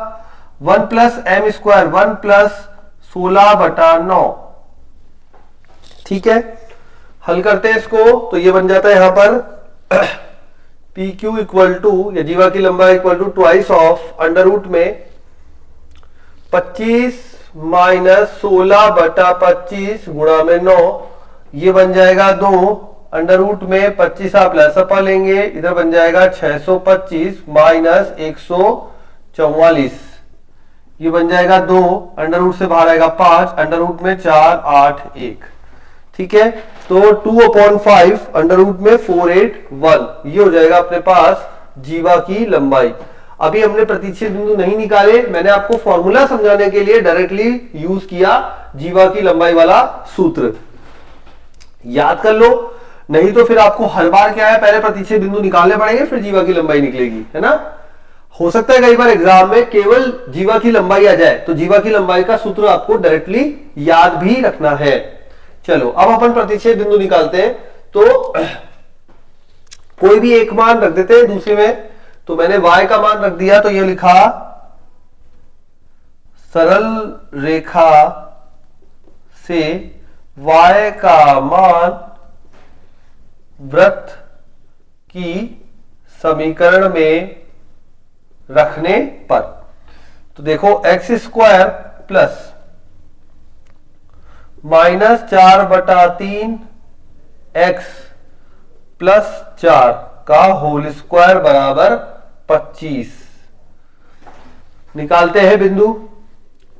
Speaker 1: 1 plus m square 1 plus 16/9। ठीक है, हल करते हैं इसको, तो ये बन जाता है यहां पर पी क्यू इक्वल टू, या जीवा की लंबाई equal to twice of under root में 25 माइनस 16/25 गुणा में 9, ये बन जाएगा 2 अंडर रूट में 25 आप प्लस अपा लेंगे, इधर बन जाएगा 625 माइनस 144, ये बन जाएगा 2 अंडर रूट से बाहर आएगा 5 अंडर रूट में 4 8 1। ठीक है, तो 2/5 अंडर रूट में 481, ये हो जाएगा अपने पास जीवा की लंबाई। अभी हमने प्रतिच्छेद बिंदु नहीं निकाले, मैंने आपको फॉर्मूला समझाने के लिए डायरेक्टली यूज किया जीवा की लंबाई वाला सूत्र, याद कर लो, नहीं तो फिर आपको हर बार क्या है, पहले प्रतिच्छेद बिंदु निकालने पड़ेंगे फिर जीवा की लंबाई निकलेगी, है ना। हो सकता है कई बार एग्जाम में केवल जीवा की लंबाई आ जाए, तो जीवा की लंबाई का सूत्र आपको डायरेक्टली याद भी रखना है। चलो अब अपन प्रतिच्छेद बिंदु निकालते हैं, तो कोई भी एक मान रख देते हैं दूसरे में, तो मैंने y का मान रख दिया, तो ये लिखा सरल रेखा से y का मान वृत्त की समीकरण में रखने पर, तो देखो x square plus -4/3 x plus 4 का होल स्क्वायर बराबर 25 निकालते हैं बिंदु,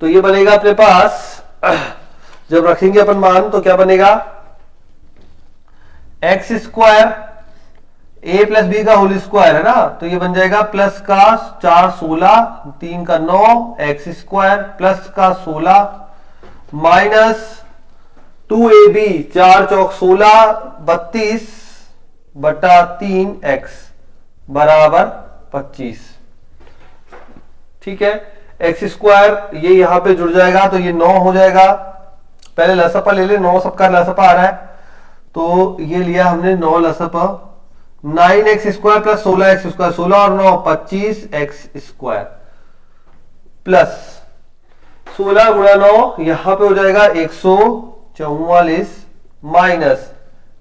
Speaker 1: तो ये बनेगा अपने पास, जब रखेंगे अपन मान तो क्या बनेगा, x square a plus b का होल स्क्वायर है ना, तो ये बन जाएगा प्लस का 4 16, 3 का 9 एक्स स्क्वायर प्लस का 16 माइनस 2ab 4 चौक 16 32 बटा 3 एक्स बराबर 25। ठीक है, एक्स स्क्वायर ये यहां पे जुड़ जाएगा तो ये 9 हो जाएगा। पहले लसपा ले ले, 9 सबका लसपा आ रहा है तो ये लिया हमने 9 लसपा, 9x square plus 16x square, 16 और 9 25x स्क्वायर प्लस 16 गुणा 9 यहां पे हो जाएगा 144 माइनस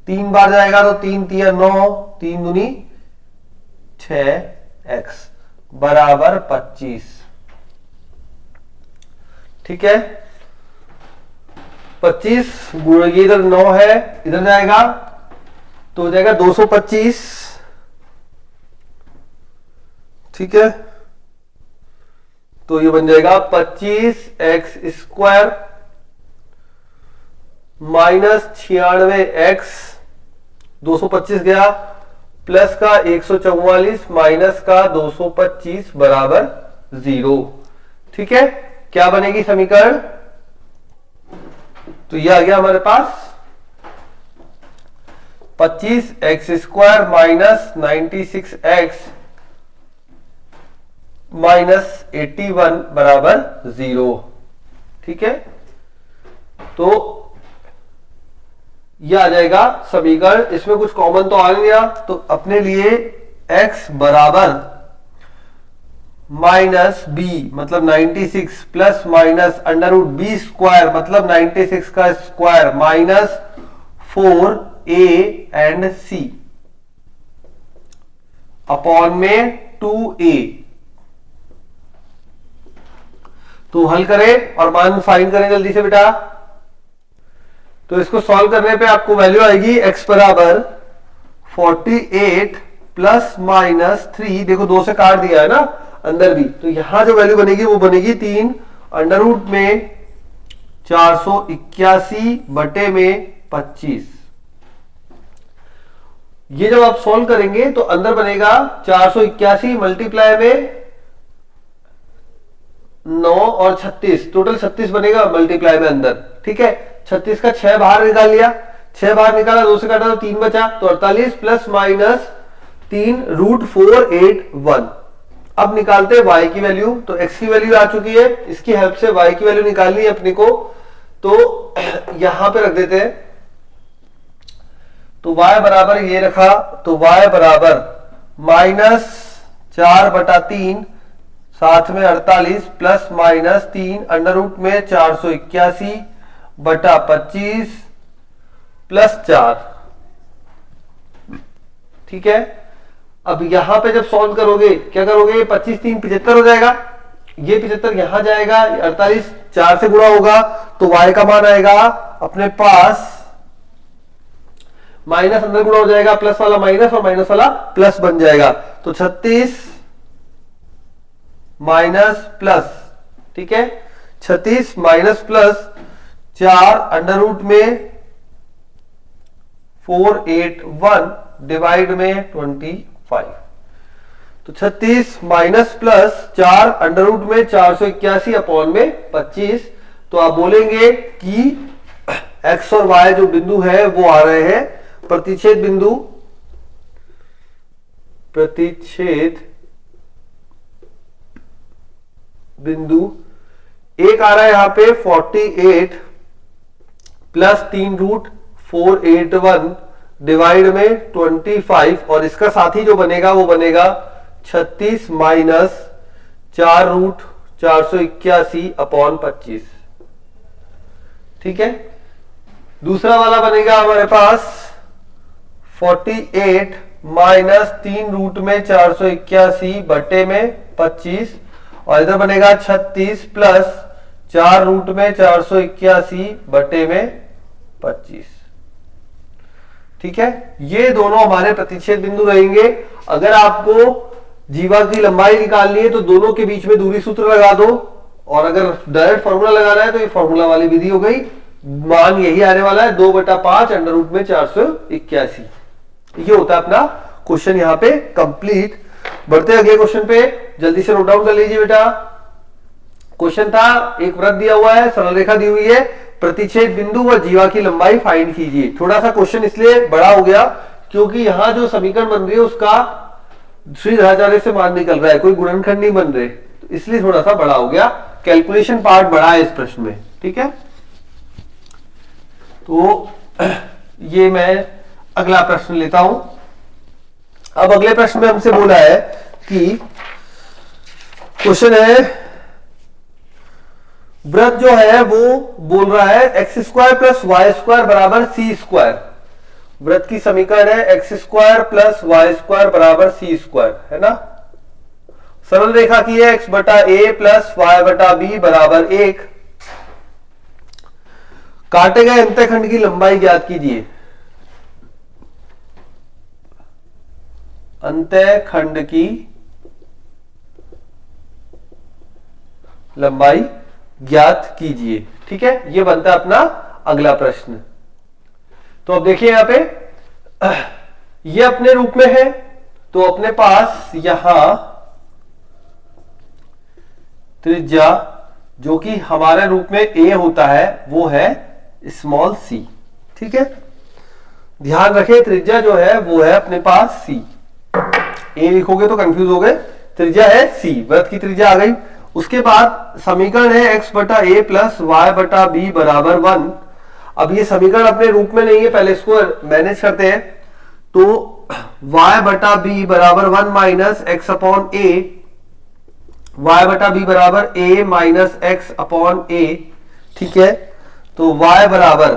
Speaker 1: 3 बार जाएगा तो 3 तिया 9, 3 दूनी 6x बराबर 25। ठीक है, 25 गुणा ये इधर 9 है, इधर जाएगा तो हो जाएगा 225। ठीक है, तो ये बन जाएगा 25x स्क्वायर माइनस 96x, 225 गया प्लस का 144 माइनस का 225 बराबर 0। ठीक है, क्या बनेगी समीकरण? तो ये आ गया हमारे पास 25x square minus 96x minus 81 बराबर 0। ठीक है, तो ये आ जाएगा समीकरण। इसमें कुछ कॉमन तो आ नहीं गया, तो अपने लिए x बराबर माइनस बी मतलब 96 plus minus under root b square मतलब 96 का square minus 4a and c upon में 2a। तो हल करें और मान फाइंड करें जल्दी से बेटा। तो इसको सॉल्व करने पे आपको वैल्यू आएगी x बराबर 48 प्लस माइनस 3, देखो 2 से काट दिया है ना अंदर भी, तो यहां जो वैल्यू बनेगी वो बनेगी 3 अंडर रूट में 481 बटे में 25। ये जब आप सॉल्व करेंगे तो अंदर बनेगा 481 मल्टीप्लाई में 9 और 36, टोटल 36 बनेगा मल्टीप्लाई में अंदर। ठीक है, 36 का 6 बाहर निकाल लिया, 6 बाहर निकाला, 2 से काटा तो 3 बचा, तो 48 प्लस माइनस 3 रूट 481। अब निकालते हैं y की वैल्यू, तो x की वैल्यू आ चुकी है, इसकी हेल्प से y की वैल्यू निकालनी है अपने को, तो यहां पे रख देते हैं। तो y बराबर ये रखा, तो y बराबर माइनस 4 बटा 3 साथ में 48 प्लस माइनस 3 अंडर रूट में 481 बटा 25 प्लस 4। ठीक है, अब यहां पे जब सॉल्व करोगे क्या करोगे, 25 3 75 हो जाएगा, ये 75 यहां जाएगा, 48 4 से गुणा होगा तो y का मान आएगा अपने पास माइनस अंदर गुणा हो जाएगा, प्लस वाला माइनस और माइनस वाला प्लस बन जाएगा, तो 36 माइनस प्लस। ठीक है, 36 माइनस प्लस 4 अंडर रूट में 481 डिवाइड में 25, तो 36 माइनस प्लस 4 अंडर रूट में 481 अपॉन में 25। तो आप बोलेंगे कि x और y जो बिंदु है वो आ रहे हैं प्रतिच्छेद बिंदु, प्रतिच्छेद बिंदु एक आ रहा है यहां पे 48 प्लस 3 रूट 481 डिवाइड में 25, और इसका साथी जो बनेगा वो बनेगा 36 माइनस 4 रूट 481 अपॉन 25। ठीक है, दूसरा वाला बनेगा हमारे पास 48 माइनस 3 रूट में 481 बटे में 25, और इधर बनेगा 36 प्लस 4 रूट में 481 बटे में 25। ठीक है, ये दोनों हमारे प्रतिच्छेद बिंदु रहेंगे। अगर आपको जीवा की लंबाई निकालनी है तो दोनों के बीच में दूरी सूत्र लगा दो, और अगर डायरेक्ट फॉर्मूला लगाना है तो ये फॉर्मूला वाली विधि हो गई। मान यही आने वाला है 2/5 अंडर रूट में 481, ये होता है अपना क्वेश्चन यहाँ पे कंप्लीट। बढ़ते अगले क्वेश्चन पे, जल्दी से नोट डाउन कर लीजिए बेटा। क्वेश्चन था, एक वृत्त दिया हुआ है, सरल रेखा दी हुई है, प्रतिच्छेद बिंदु व जीवा की लंबाई फाइंड कीजिए। थोड़ा सा क्वेश्चन इसलिए बड़ा हो गया क्योंकि यहां जो समीकरण बन रही है उसका श्रीधराचार्य से मान निकल रहा है, कोई गुणनखंड नहीं बन रहे, तो इसलिए थोड़ा सा बड़ा हो गया। कैलकुलेशन पार्ट बड़ा है इस प्रश्न में, ठीक है। तो ये मैं अगला प्रश्न लेता हूं। अब अगले प्रश्न में हमसे बोला है कि क्वेश्चन है, वृत्त जो है वो बोल रहा है x square plus y square बराबर सी स्क्वायर। वृत्त की समीकरण है x square plus y square बराबर सी स्क्वायर, है ना। सरल रेखा की है एक्स बटा ए प्लस वाई बटा बी बराबर 1। काटे गए अंतःखंड की लंबाई ज्ञात कीजिए। अंतःखंड की लंबाई ज्ञात कीजिए, ठीक है। ये बनता है अपना अगला प्रश्न। तो अब देखिए यहां पे ये अपने रूप में है, तो अपने पास यहां त्रिज्या जो कि हमारे रूप में ए होता है वो है स्मॉल सी, ठीक है। ध्यान रखें त्रिज्या जो है वो है अपने पास सी। ए लिखोगे तो कंफ्यूज हो गए, त्रिज्या है सी, वृत्त की त्रिज्या आ गई। उसके बाद समीकरण है एक्स बटा ए प्लस वाई बटा बी बराबर 1। अब ये समीकरण अपने रूप में नहीं है, पहले इसको मैनेज करते हैं। तो y बटा बी बराबर 1 माइनस एक्स अपॉन ए, वाई बटा बी बराबर a माइनस एक्स अपॉन ए, ठीक है। तो y बराबर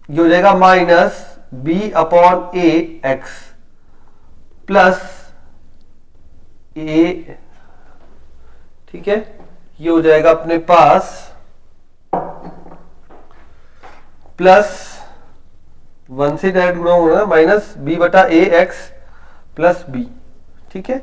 Speaker 1: ये हो जाएगा माइनस बी अपॉन ए एक्स प्लस ए, ठीक है। ये हो जाएगा अपने पास प्लस 1 से डायरेक्ट गुणा होगा माइनस बी बटा ए एक्स प्लस बी, ठीक है।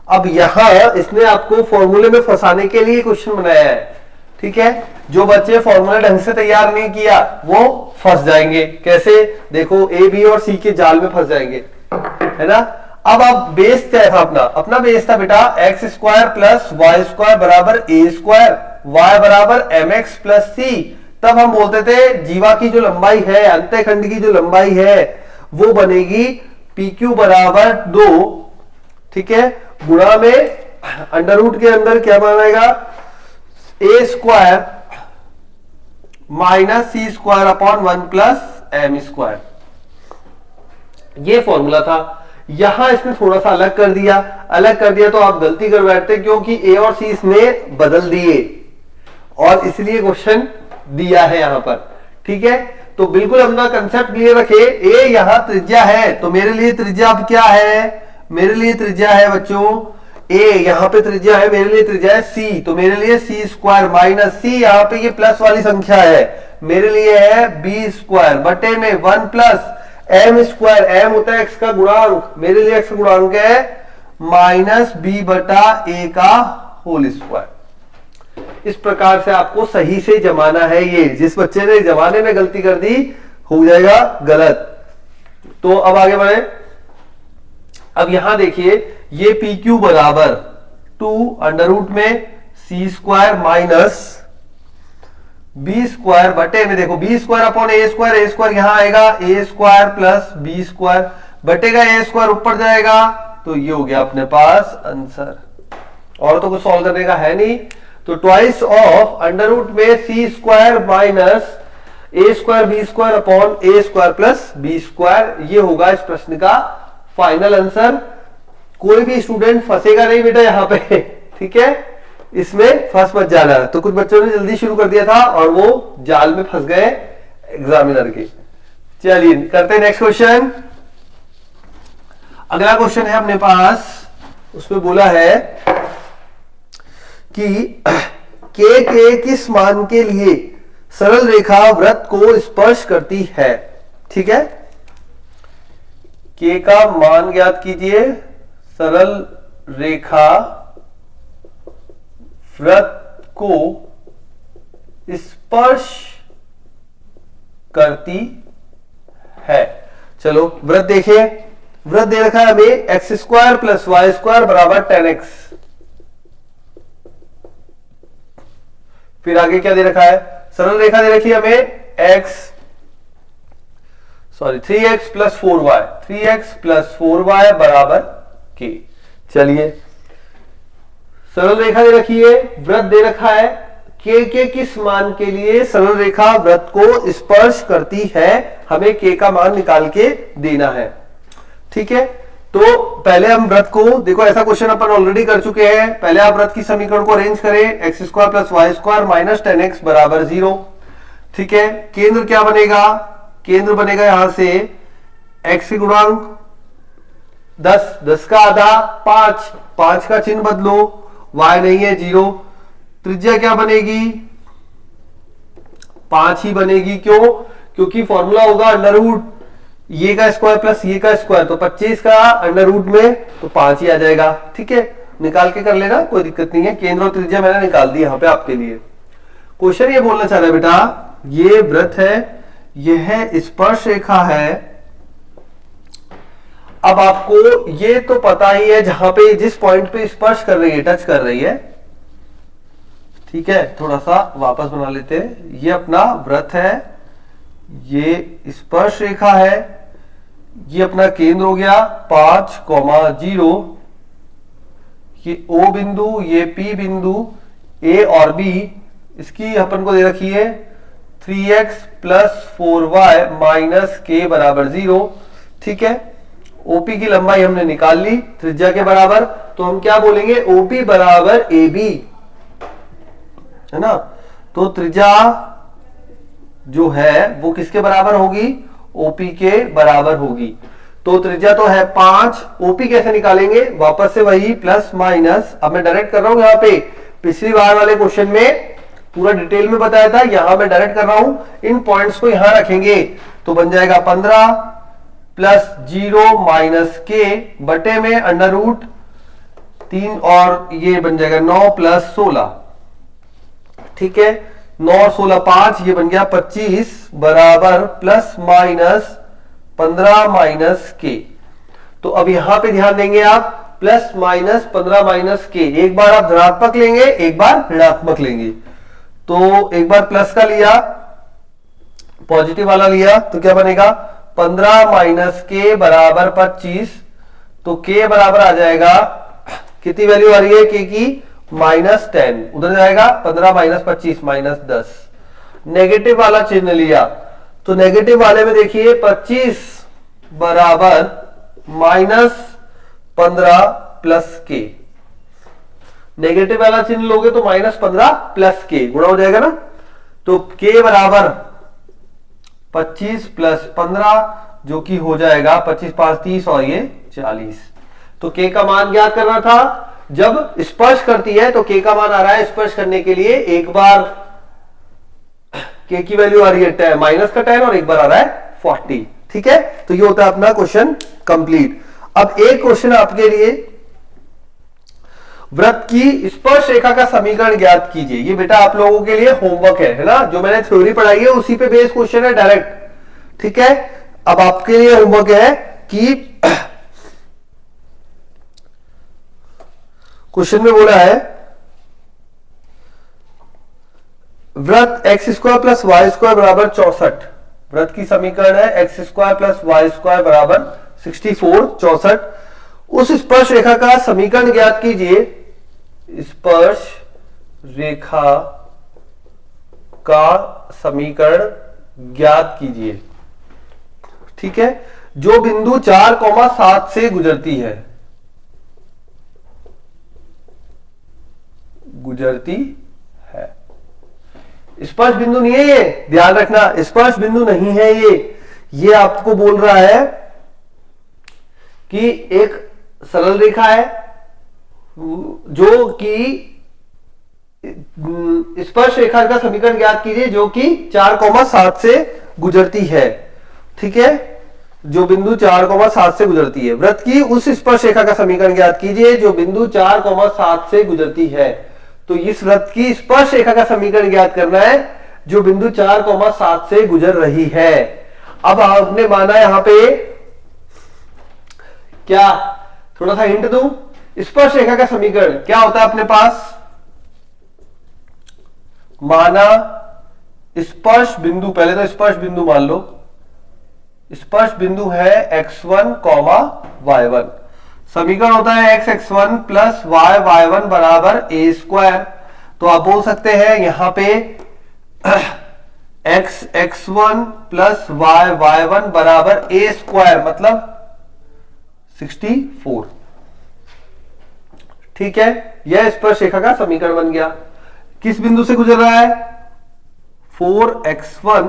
Speaker 1: अब यहां इसने आपको फॉर्मूले में फंसाने के लिए क्वेश्चन बनाया है, ठीक है। जो बच्चे फॉर्मूला ढंग से तैयार नहीं किया वो फंस जाएंगे। कैसे? देखो ए बी और सी के जाल में फंस जाएंगे, है ना। अब आप बेस क्या था अपना बेस था बेटा x square plus y square बराबर ए स्क्वायर, वाई बराबर एम एक्स प्लस सी। तब हम बोलते थे जीवा की जो लंबाई है, अंतःखंड की जो लंबाई है वो बनेगी पी क्यू बराबर 2, ठीक है, गुणा में अंडर रूट के अंदर क्या बनाएगा a square minus c square upon 1 plus m square. ये फॉर्मूला था। यहां इसने थोड़ा सा अलग कर दिया तो आप गलती कर बैठते क्योंकि ए और सी इसने बदल दिए और इसलिए क्वेश्चन दिया है यहां पर, ठीक है। तो बिल्कुल अपना कंसेप्ट क्लियर रखे। ए यहां त्रिज्या है तो मेरे लिए त्रिज्या अब क्या है, मेरे लिए त्रिज्या है बच्चों ए, यहां पे त्रिज्या है, मेरे लिए त्रिज्या है सी, तो मेरे लिए सी स्क्वायर माइनस सी, यहां पे ये प्लस वाली संख्या है, मेरे लिए है बी स्क्वायर बटे में 1 प्लस एम स्क्वायर, एम होता है एक्स का गुणांक, मेरे लिए एक्स का गुणांक है माइनस बी बटा ए का होल स्क्वायर। इस प्रकार से आपको सही से जमाना है। ये जिस बच्चे ने जमाने में गलती कर दी हो जाएगा गलत। तो अब आगे बढ़े। अब यहां देखिए ये पी क्यू बराबर 2 अंडर रूट में सी स्क्वायर माइनस बी स्क्वायर बटे में, देखो बी स्क्वायर अपॉन ए स्क्वायर यहां आएगा ए स्क्वायर प्लस बी स्क्वायर बटेगा ए स्क्वायर ऊपर जाएगा, तो ये हो गया अपने पास आंसर। और तो कुछ सॉल्व करने का है नहीं। तो ट्वाइस ऑफ अंडर रूट में सी square minus a square B square upon A square plus B square, ये होगा इस प्रश्न का फाइनल आंसर। कोई भी स्टूडेंट फंसेगा नहीं बेटा यहाँ पे, ठीक है, इसमें फंस मत जाना। तो कुछ बच्चों ने जल्दी शुरू कर दिया था और वो जाल में फंस गए एग्जामिनर के। चलिए करते हैं नेक्स्ट क्वेश्चन। अगला क्वेश्चन है अपने पास, उसमें बोला है कि के किस मान के लिए सरल रेखा वृत्त को स्पर्श करती है, ठीक है। के का मान ज्ञात कीजिए, सरल रेखा वृत्त को स्पर्श करती है। चलो वृत्त देखिए, वृत्त दे रखा है हमें x square plus y square बराबर 10x। फिर आगे क्या दे रखा है, सरल रेखा दे रखी है हमें 3x plus 4y, 3x plus 4y बराबर k। चलिए सरल रेखा दे रखी है, वृत्त दे रखा है, के किस मान के लिए सरल रेखा वृत्त को स्पर्श करती है, हमें के का मान निकाल के देना है। ठीक है, तो पहले हम वृत्त को देखो, ऐसा क्वेश्चन अपन ऑलरेडी कर चुके हैं। पहले आप वृत्त की समीकरण को अरेंज करें, x square plus y square minus 10x बराबर 0। ठीक है, केंद्र क्या बनेगा, केंद्र बनेगा यहां से x की गुणांक 10, 10 का आधा 5, 5 का चिन्ह बदलो, y नहीं है 0। त्रिज्या क्या बनेगी, 5 ही बनेगी। क्यों, क्योंकि फॉर्मूला होगा अंडर रूट ये का स्क्वायर प्लस ये का स्क्वायर, तो 25 का अंडर रूट में तो 5 ही आ जाएगा। ठीक है, निकाल के कर लेना, कोई दिक्कत नहीं है। केंद्र और त्रिज्या मैंने निकाल दी यहां पे आपके लिए। क्वेश्चन ये बोलना चाह रहा है बेटा, ये वृत्त है, यह स्पर्श रेखा है। अब आपको ये तो पता ही है, जहां पे जिस पॉइंट पे स्पर्श कर रही है, टच कर रही है। ठीक है, थोड़ा सा वापस बना लेते हैं। ये अपना वृत्त है, ये स्पर्श रेखा है, ये अपना केंद्र हो गया 5,0, ये O बिंदु, ये P बिंदु, A और B, इसकी अपन को दे रखी है 3x plus 4y minus k बराबर 0। ठीक है, OP की लंबाई हमने निकाल ली त्रिज्या के बराबर, तो हम क्या बोलेंगे, OP बराबर AB, है ना। तो त्रिज्या जो है वो किसके बराबर होगी, OP के बराबर होगी। तो त्रिज्या तो है 5, OP कैसे निकालेंगे, वापस से वही प्लस माइनस। अब मैं डायरेक्ट कर रहा हूं यहाँ पे, पिछली बार वाले क्वेश्चन में पूरा डिटेल में बताया था, यहां मैं डायरेक्ट कर रहा हूं। इन पॉइंट्स को यहां रखेंगे तो बन जाएगा 15 प्लस 0 माइनस के बटे में अंडर रूट 3, और ये बन जाएगा 9 प्लस 16। ठीक है, 9 और 16 5, ये बन गया 25 बराबर प्लस माइनस 15 माइनस के। तो अब यहां पे ध्यान देंगे आप, प्लस माइनस 15 माइनस के, एक बार आप धनात्मक लेंगे, एक बार ऋणात्मक लेंगे। तो एक बार प्लस का लिया, पॉजिटिव वाला लिया, तो क्या बनेगा 15 माइनस के बराबर 25। तो के बराबर आ जाएगा, कितनी वैल्यू आ रही है के की, -10, उधर जाएगा 15 माइनस 25 माइनस 10। नेगेटिव वाला चिन्ह लिया, तो नेगेटिव वाले में देखिए 25 बराबर -15 प्लस के। नेगेटिव वाला चिन्ह लोगे तो -15 प्लस के गुणा हो जाएगा ना। तो के बराबर 25 प्लस 15, जो कि हो जाएगा 25 5 30 और ये 40। तो के का मान ज्ञात करना था। जब स्पर्श करती है तो के का मान आ रहा है स्पर्श करने के लिए, एक बार के की वैल्यू आ रही है माइनस का 10 और एक बार आ रहा है 40। ठीक है, तो ये होता है अपना क्वेश्चन कंप्लीट। अब एक क्वेश्चन आपके लिए, वृत्त की स्पर्श रेखा का समीकरण ज्ञात कीजिए। ये बेटा आप लोगों के लिए होमवर्क है ना, जो मैंने थ्योरी पढ़ाई है उसी पे बेस क्वेश्चन है डायरेक्ट। ठीक है, अब आपके लिए होमवर्क है कि क्वेश्चन में बोला है, वृत्त x square plus y square बराबर 64। वृत्त की समीकरण है x square plus y square बराबर 64, 64। उस स्पर्श रेखा का समीकरण ज्ञात कीजिए। स्पर्श रेखा का समीकरण ज्ञात कीजिए। ठीक है, जो बिंदु 4,7 से गुजरती है, स्पर्श बिंदु नहीं है ये, ध्यान रखना, स्पर्श बिंदु नहीं है ये आपको बोल रहा है कि एक सरल रेखा है जो कि स्पर्श रेखा का समीकरण ज्ञात कीजिए जो कि 4,7 से गुजरती है। ठीक है, जो बिंदु 4,7 से गुजरती है। वृत्त की उस स्पर्श रेखा का समीकरण ज्ञात कीजिए जो बिंदु 4,7 से गुजरती है। तो इस वृत्त की स्पर्श रेखा का समीकरण ज्ञात करना है जो बिंदु 4,7 से गुजर रही है। अब आपने माना यहां पे क्या, थोड़ा सा हिंट दूं, स्पर्श रेखा का समीकरण क्या होता है अपने पास, माना स्पर्श बिंदु, पहले तो स्पर्श बिंदु मान लो, स्पर्श बिंदु है x1 कॉमा y1, समीकरण होता है x(x1) प्लस y(y1) बराबर a स्क्वायर। तो आप बोल सकते हैं यहां पे x(x1) प्लस y(y1) बराबर a स्क्वायर मतलब 64। ठीक है, यह स्पर्श रेखा का समीकरण बन गया। किस बिंदु से गुजर रहा है, 4x1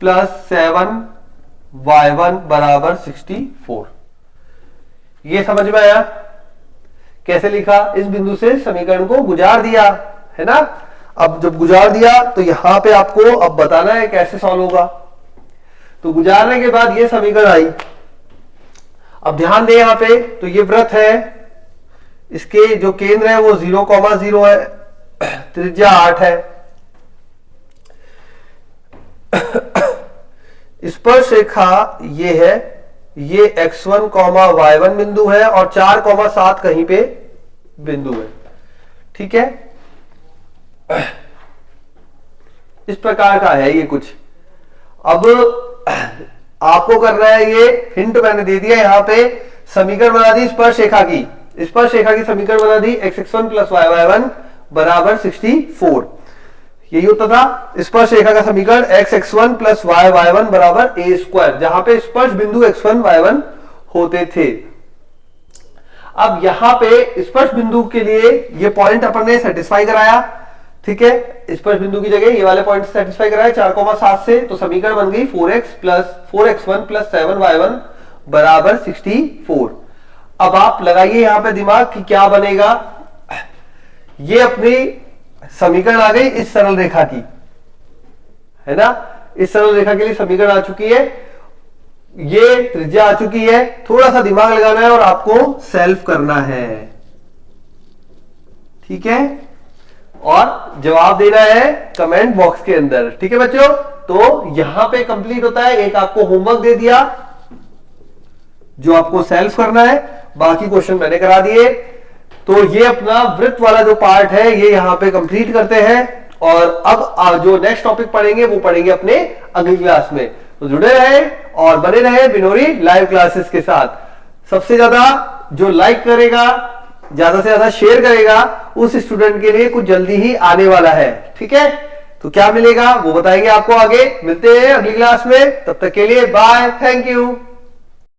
Speaker 1: प्लस 7y1 बराबर 64। ये समझ में आया कैसे लिखा, इस बिंदु से समीकरण को गुजार दिया है ना। अब जब गुजार दिया तो यहां पे आपको अब बताना है कैसे सॉल्व होगा। तो गुजारने के बाद ये समीकरण आई। अब ध्यान दें यहां पे, तो ये वृत्त है, इसके जो केंद्र है वो 0,0 है, त्रिज्या 8 है। स्पर्श रेखा ये है, ये x1, y1 बिंदु है और 4,7 कहीं पे बिंदु है। ठीक है, इस प्रकार का है ये कुछ। अब आपको करना है, ये हिंट मैंने दे दिया, यहां पे समीकरण बना दी स्पर्श रेखा की, स्पर्श रेखा की समीकरण बना दी x(x1) प्लस y(y1) बराबर 64। यही होता था स्पर्श रेखा का समीकरण x(x1) प्लस y(y1) बराबर a स्क्वायर, जहां पे स्पर्श बिंदु x1 y1 होते थे। अब यहां पे स्पर्श बिंदु के लिए ये पॉइंट अपन ने सेटिस्फाई कराया। ठीक है, स्पर्श बिंदु की जगह ये वाले पॉइंट सेटिस्फाई कराया 4,7 से, तो समीकरण बन गई 4x1 प्लस 7y1 बराबर 64। अब आप लगाइए यहां पे दिमाग कि क्या बनेगा। ये अपनी समीकरण आ गई इस सरल रेखा की, है ना, इस सरल रेखा के लिए समीकरण आ चुकी है, ये त्रिज्या आ चुकी है। थोड़ा सा दिमाग लगाना है और आपको सेल्फ करना है। ठीक है, और जवाब देना है कमेंट बॉक्स के अंदर। ठीक है बच्चों, तो यहां पे कंप्लीट होता है। एक आपको होमवर्क दे दिया जो आपको सेल्फ करना है, बाकी क्वेश्चन मैंने करा दिए। तो ये अपना वृत्त वाला जो पार्ट है ये यहां पे कंप्लीट करते हैं, और अब जो नेक्स्ट टॉपिक पढ़ेंगे वो पढ़ेंगे अपने अगली क्लास में। तो जुड़े रहे और बने रहे बिनोरी लाइव क्लासेस के साथ। सबसे ज्यादा जो लाइक करेगा, ज्यादा से ज्यादा शेयर करेगा, उस स्टूडेंट के लिए कुछ जल्दी ही आने वाला है। ठीक है, तो क्या मिलेगा वो बताएंगे आपको आगे। मिलते हैं अगली क्लास में, तब तक के लिए बाय, थैंक यू।